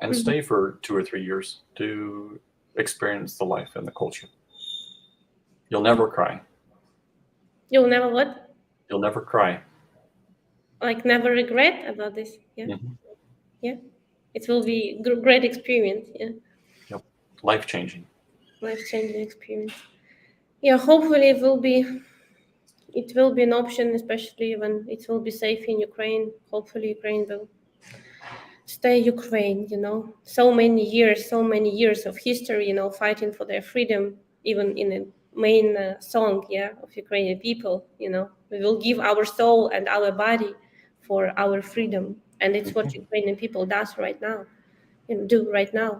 and stay for 2 or 3 years to experience the life and the culture. You'll never cry. You'll never what? You'll never cry. Like never regret about this? Yeah. Mhm. Yeah. It will be great experience. Yeah. Yep. Life-changing. Life-changing experience. Yeah. Hopefully it will be an option, especially when it will be safe in Ukraine. Hopefully Ukraine will stay Ukraine, so many years of history, fighting for their freedom, even in the main song, of Ukrainian people, we will give our soul and our body for our freedom. And it's what Ukrainian people does right now, do right now,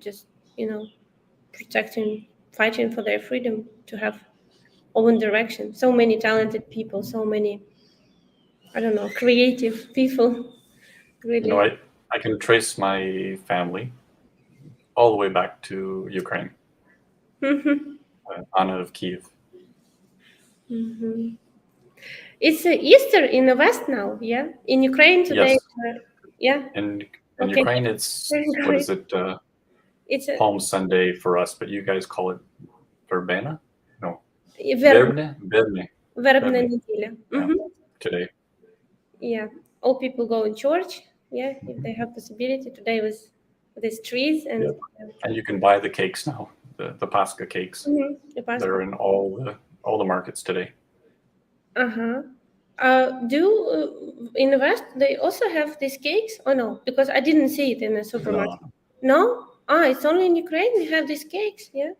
just, protecting, fighting for their freedom to have own direction. So many talented people, so many, I don't know, creative people, really. I can trace my family all the way back to Ukraine, Anna of Kiev. It's Easter in the West now, yeah? In Ukraine today, Yes. yeah? In Okay, Ukraine, it's, very what great. is it? It's a Palm Sunday for us, but you guys call it Verbena? No. verb, Verbne. verbna Verbne. неделя. Yeah. Today. Yeah, all people go in church, yeah, if they have possibility. Today was these trees and Yep. And you can buy the cakes now, the Pascha cakes. the Pascha. They're in all the markets today. Uh-huh. In the West they also have these cakes or no? Because I didn't see it in the supermarket. No? It's only in Ukraine we have these cakes, yeah?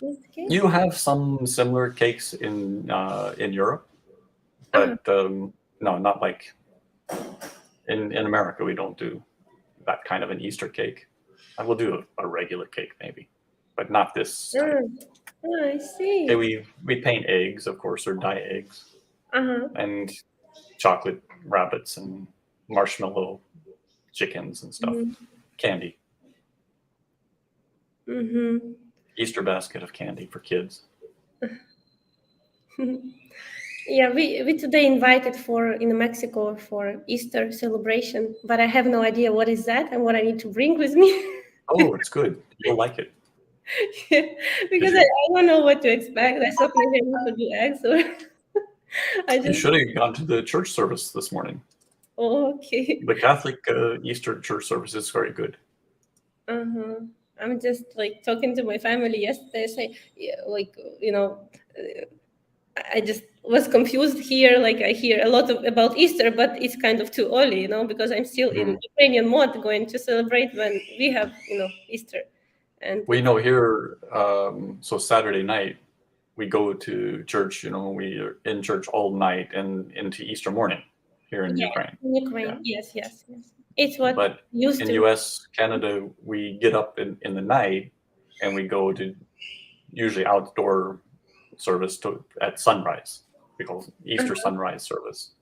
These cakes? You have some similar cakes in Europe, but no, not like in America. We don't do that kind of an Easter cake. I will do a regular cake maybe, but not this type. I see. Okay, we paint eggs, of course, or dye eggs, and chocolate rabbits and marshmallow chickens and stuff, candy. Easter basket of candy for kids. Yeah, we today invited in Mexico for Easter celebration, but I have no idea what is that and what I need to bring with me. Oh, it's good. You'll like it. Yeah, because I don't know what to expect. I thought maybe I need to do eggs or You should have gone to the church service this morning. Oh, okay. The Catholic Easter church service is very good. I'm just like talking to my family yesterday. Say, I just was confused here. Like I hear a lot about Easter, but it's kind of too early, because I'm still in Ukrainian mode, going to celebrate when we have, Easter. And here, so Saturday night, we go to church, we are in church all night and into Easter morning here in Ukraine. In Ukraine, yeah. Yes. It's what but used in to. US, Canada, we get up in the night and we go to usually outdoor service at sunrise. We call it Easter sunrise service.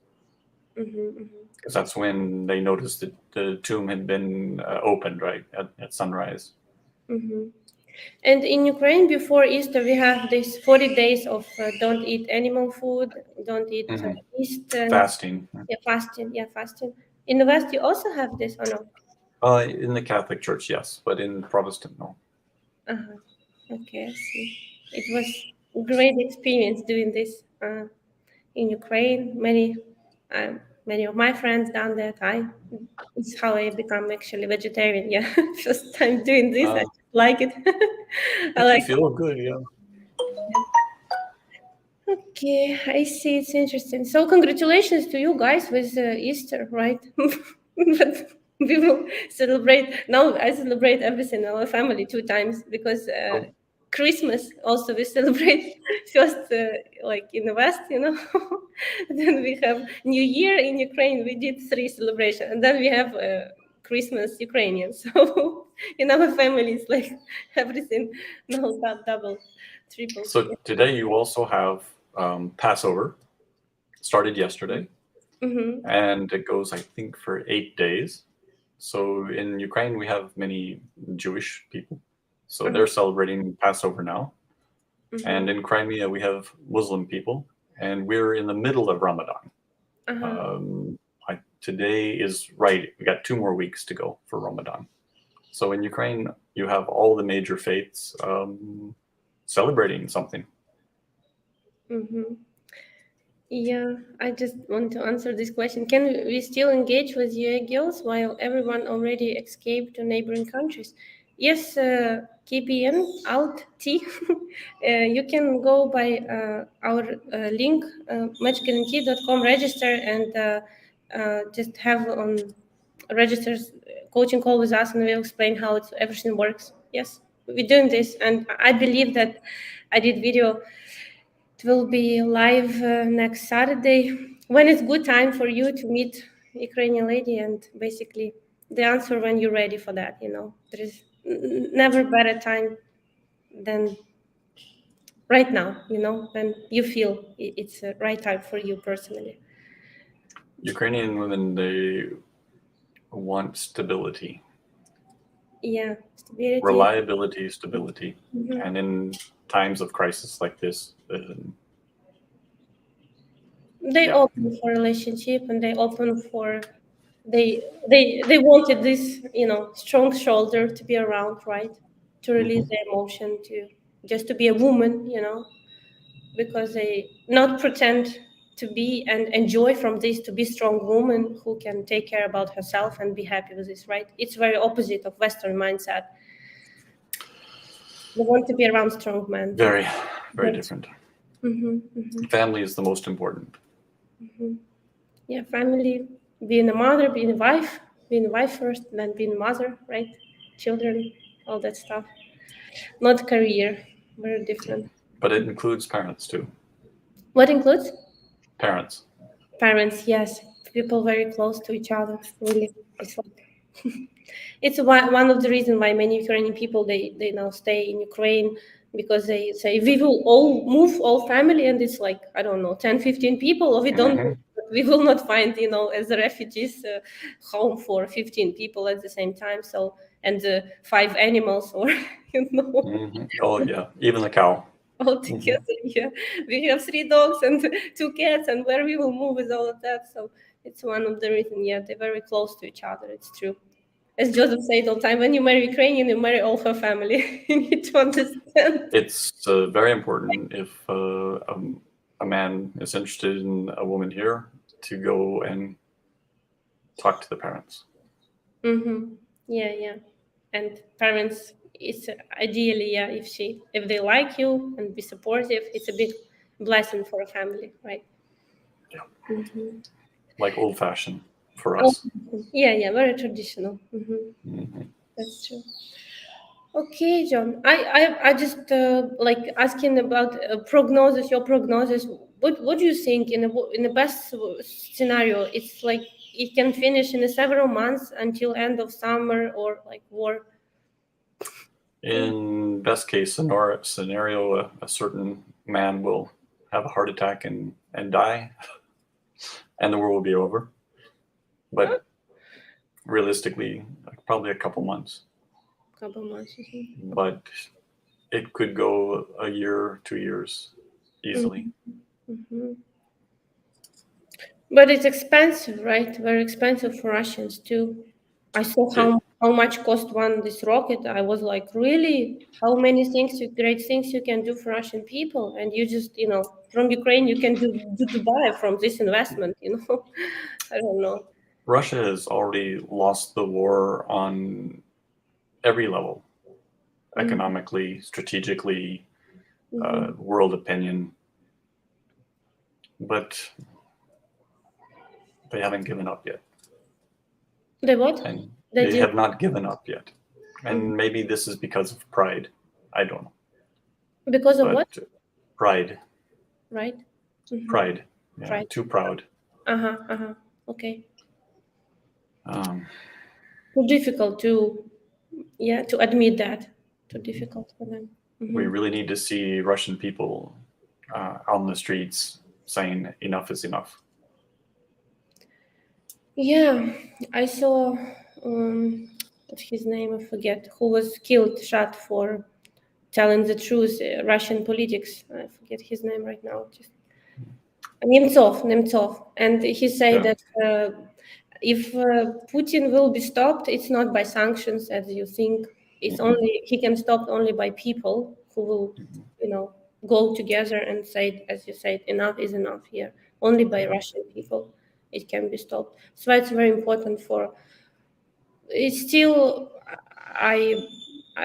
Because that's when they noticed that the tomb had been opened, right, at sunrise. And in Ukraine, before Easter, we have this 40 days of don't eat animal food, don't eat yeast. Fasting. Fasting. In the West, you also have this, or no? In the Catholic Church, yes, but in Protestant, no. Okay, I see. It was a great experience doing this in Ukraine. Many of my friends done that. It's how I become actually vegetarian. Yeah, first time doing this. I like it. I like it. Feel good, yeah. Okay, I see. It's interesting. So congratulations to you guys with Easter, right? But we will celebrate. Now I celebrate everything in our family 2 times because Christmas also we celebrate first like in the West, then we have New Year in Ukraine. We did 3 celebrations, and then we have Christmas Ukrainian. So in our family, it's like everything now double, triple. So today you also have Passover, started yesterday, and it goes, I think, for 8 days. So in Ukraine, we have many Jewish people, So they're celebrating Passover now. Mhm. And in Crimea, we have Muslim people, and we're in the middle of Ramadan. Today is right. We got 2 more weeks to go for Ramadan. So in Ukraine, you have all the major faiths celebrating something. Yeah, I just want to answer this question. Can we still engage with UA girls while everyone already escaped to neighboring countries? Yes, KPN alt T. You can go by our link, matchguarantee.com, register and just have on registers coaching call with us, and we'll explain how everything works. Yes, we're doing this, and I believe that I did video. It will be live next Saturday when it's good time for you to meet Ukrainian lady, and basically the answer when you're ready for that. There is never better time than right now. When you feel it's the right time for you personally. Ukrainian women, they want stability. Yeah, stability. Reliability, stability. And in times of crisis like this, they open for relationship, and they open for they wanted this strong shoulder to be around, right, to release their emotion, to just to be a woman, because they not pretend to be and enjoy from this, to be strong woman who can take care about herself and be happy with this, right? It's very opposite of Western mindset. They want to be around strong men. very, very different. Family is the most important. Yeah, family, being a mother, being a wife first, then being a mother, right? Children, all that stuff. Not career, very different. But it includes parents too. What includes? Parents. Parents, yes. People very close to each other, really. It's like it's one of the reasons why many Ukrainian people they now stay in Ukraine, because they say we will all move, all family, and it's like, I don't know, 10, 15 people, or we don't move, we will not find, as the refugees, home for 15 people at the same time. So, and 5 animals, or Oh yeah, even the cow. all together. Yeah, we have 3 dogs and 2 cats, and where we will move with all of that. So it's one of the reasons. Yeah, they're very close to each other. It's true. As Joseph said all the time, when you marry Ukrainian, you marry all her family. You need to understand. It's very important if a man is interested in a woman here to go and talk to the parents. Yeah. And parents, it's ideally, yeah, if they like you and be supportive, it's a big blessing for a family, right? Yeah. Like old fashioned for us. Yeah, very traditional. That's true. Okay, John. I just like asking about prognosis. Your prognosis. What do you think in the best scenario? It's like it can finish in several months until end of summer, or like war. In best case scenario, a certain man will have a heart attack and die, and the war will be over. But realistically, probably a couple months. Couple months. But it could go a year, 2 years easily. But it's expensive, right? Very expensive for Russians too. I saw how much cost this rocket. I was like, really? How many great things you can do for Russian people? And you just, from Ukraine, you can do Dubai from this investment, I don't know. Russia has already lost the war on every level, economically, strategically, world opinion. But they haven't given up yet. They what? And they have not given up yet. And maybe this is because of pride. I don't know. Because of what? Pride. Right? Pride. Yeah, Pride. too proud. Okay. Too difficult to admit that. Too difficult for them. We really need to see Russian people on the streets saying enough is enough. Yeah, I saw what's his name? I forget. Who was killed, shot for telling the truth, Russian politics. I forget his name right now. Just Nemtsov, and he said Yeah. that if Putin will be stopped, it's not by sanctions as you think. It's only he can stop only by people who will, go together and say, as you said, enough is enough here. Only by Russian people it can be stopped. So it's very important for. It's still, I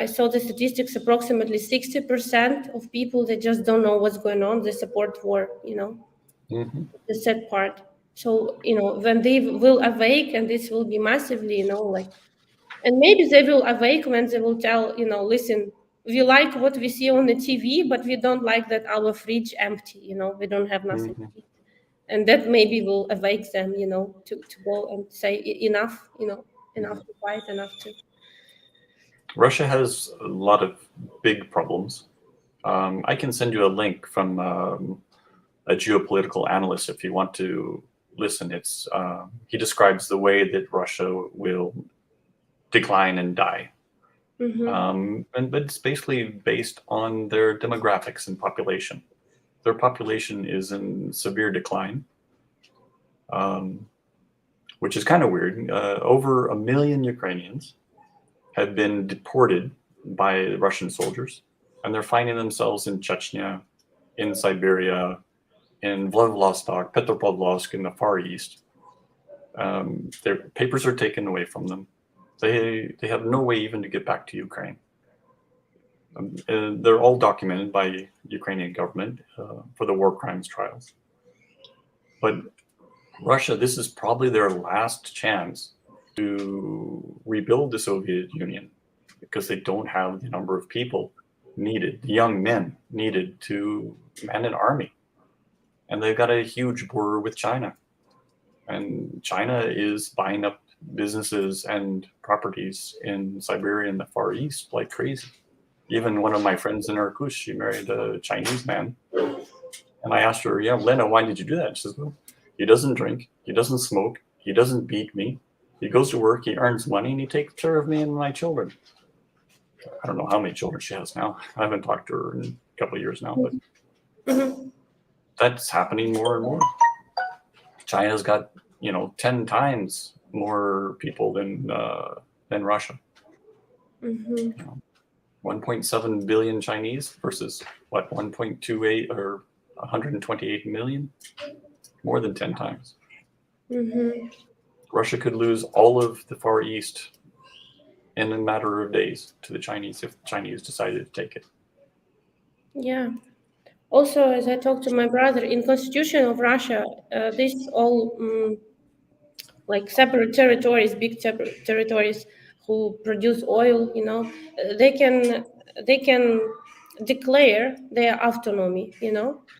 saw the statistics. Approximately 60% of people that just don't know what's going on. They support war. The sad part. So, when they will awake, and this will be massively, and maybe they will awake when they will tell, listen, we like what we see on the TV, but we don't like that our fridge empty, we don't have nothing to eat. And that maybe will awake them, to go and say enough, enough to fight, enough to. Russia has a lot of big problems. I can send you a link from a geopolitical analyst if you want to listen. It's he describes the way that Russia will decline and die, but it's basically based on their demographics and population. Their population is in severe decline, which is kind of weird. Over 1 million Ukrainians have been deported by Russian soldiers, and they're finding themselves in Chechnya, in Siberia, in Vladivostok, Petropavlovsk in the Far East. Their papers are taken away from them. They have no way even to get back to Ukraine. They're all documented by Ukrainian government for the war crimes trials. But Russia, this is probably their last chance to rebuild the Soviet Union, because they don't have the number of people needed, the young men needed to man an army. And they've got a huge border with China. And China is buying up businesses and properties in Siberia and the Far East like crazy. Even one of my friends in Irkutsk, she married a Chinese man. And I asked her, yeah, Lena, why did you do that? She says, well, he doesn't drink, he doesn't smoke, he doesn't beat me. He goes to work, he earns money, and he takes care of me and my children. I don't know how many children she has now. I haven't talked to her in a couple of years now, but that's happening more and more. China's got, 10 times more people than Russia. 1.7 billion Chinese versus 1.28 or 128 million? More than 10 times. Russia could lose all of the Far East in a matter of days to the Chinese if the Chinese decided to take it. Yeah. Also, as I talked to my brother, in Constitution of Russia, this all like separate territories, big separate territories who produce oil, they can declare their autonomy, Yes, of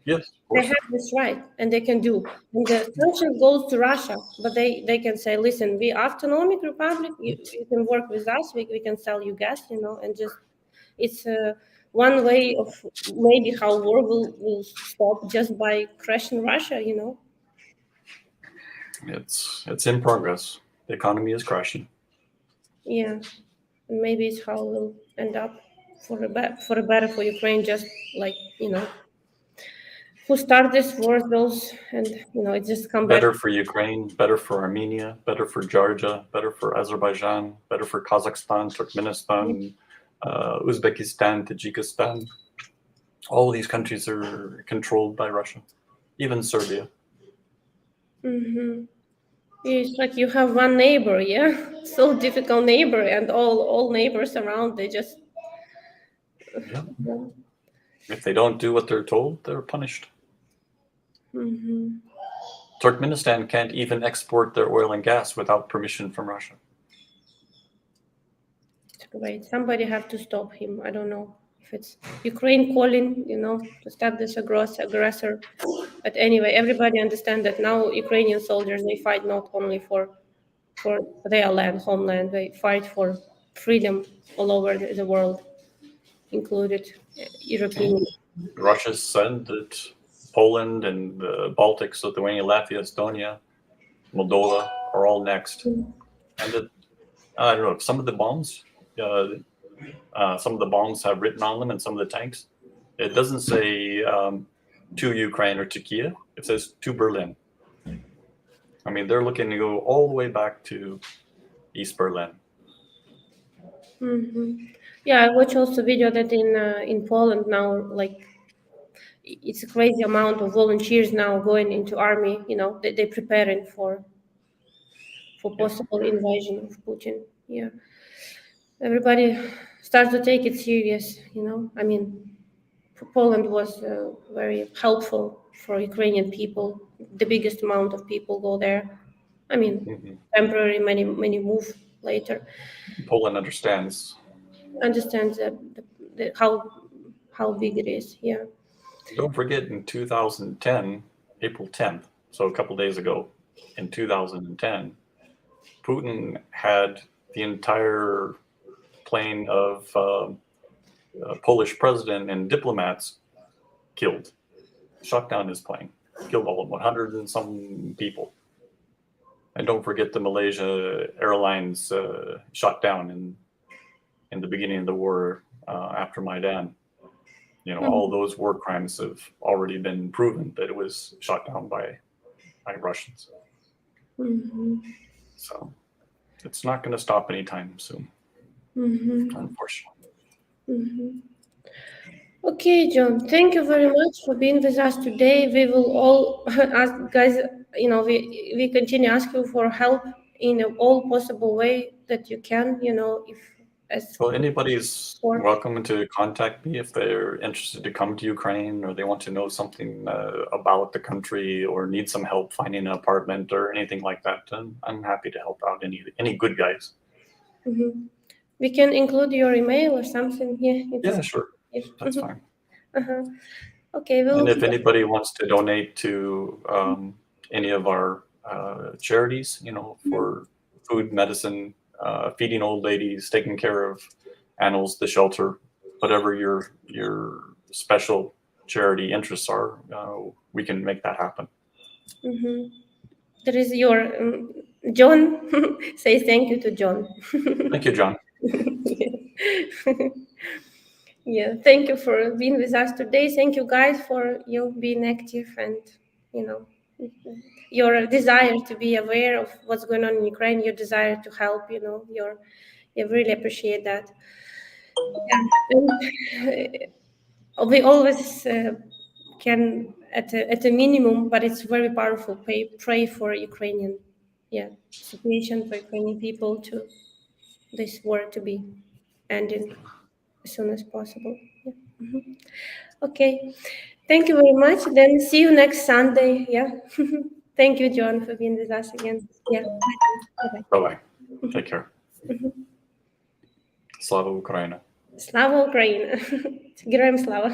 They course. have this right, and they can do. And the sanction goes to Russia, but they can say, listen, we autonomic republic, you can work with us, we can sell you gas, and just, it's one way of maybe how war will stop just by crashing Russia, It's in progress. The economy is crashing. Yeah, and maybe it's how we'll end up for a better for Ukraine, just like, who start this war, those, and it just come back. Better for Ukraine, better for Armenia, better for Georgia, better for Azerbaijan, better for Kazakhstan, Turkmenistan, Uzbekistan, Tajikistan. All these countries are controlled by Russia, even Serbia. It's like you have one neighbor, yeah, so difficult neighbor, and all neighbors around, they just. Yeah. If they don't do what they're told, they're punished. Turkmenistan can't even export their oil and gas without permission from Russia. Great. Somebody have to stop him. I don't know if it's Ukraine calling, to stop this aggressor. But anyway, everybody understand that now Ukrainian soldiers, they fight not only for their homeland, they fight for freedom all over the world, included European. Russia said that Poland and the Baltics, Lithuania, Latvia, Estonia, Moldova are all next. And that I don't know, some of the bombs have written on them, and some of the tanks. It doesn't say to Ukraine or to Kiev. It says to Berlin. I mean, they're looking to go all the way back to East Berlin. Yeah, I watched also video that in Poland now, like it's a crazy amount of volunteers now going into army. You know, they're preparing for possible invasion of Putin. Yeah, everybody starts to take it serious. You know, I mean, Poland was very helpful for Ukrainian people. The biggest amount of people go there. I mean, temporary, many move later. Poland understands. Understands how big it is. Yeah. Don't forget, in 2010, April 10th, so a couple days ago, in 2010, Putin had the entire plane of Polish president and diplomats killed, shot down his plane, killed all of them, 100 and some people. And don't forget the Malaysia Airlines shot down in the beginning of the war after Maidan. You know, all those war crimes have already been proven that it was shot down by Russians. So it's not going to stop anytime soon, unfortunately. Okay, John, thank you very much for being with us today. We will all ask, guys, you know, we continue ask you for help in all possible way that you can, you know, if as well, anybody's welcome to contact me if they're interested to come to Ukraine or they want to know something about the country or need some help finding an apartment or anything like that. And I'm happy to help out any good guys. We can include your email or something. Yeah, sure. That's fine. Okay. And if anybody wants to donate to any of our charities, you know, for food, medicine, feeding old ladies, taking care of animals, the shelter, whatever your special charity interests are, we can make that happen. There is your John. Say thank you to John. Thank you, John. Yeah, thank you for being with us today. Thank you guys for you being active and, you know, your desire to be aware of what's going on in Ukraine, your desire to help, you know, you really appreciate that. Yeah. And we always can at a minimum, but it's very powerful. Pray for Ukrainian, situation for Ukrainian people to this war to be ending as soon as possible. Yeah. Okay, thank you very much. Then see you next Sunday. Yeah. Thank you, John, for being with us again. Yeah. Bye-bye. Bye-bye. Take care. Slava Ukraina. Слава Україні! Героям слава!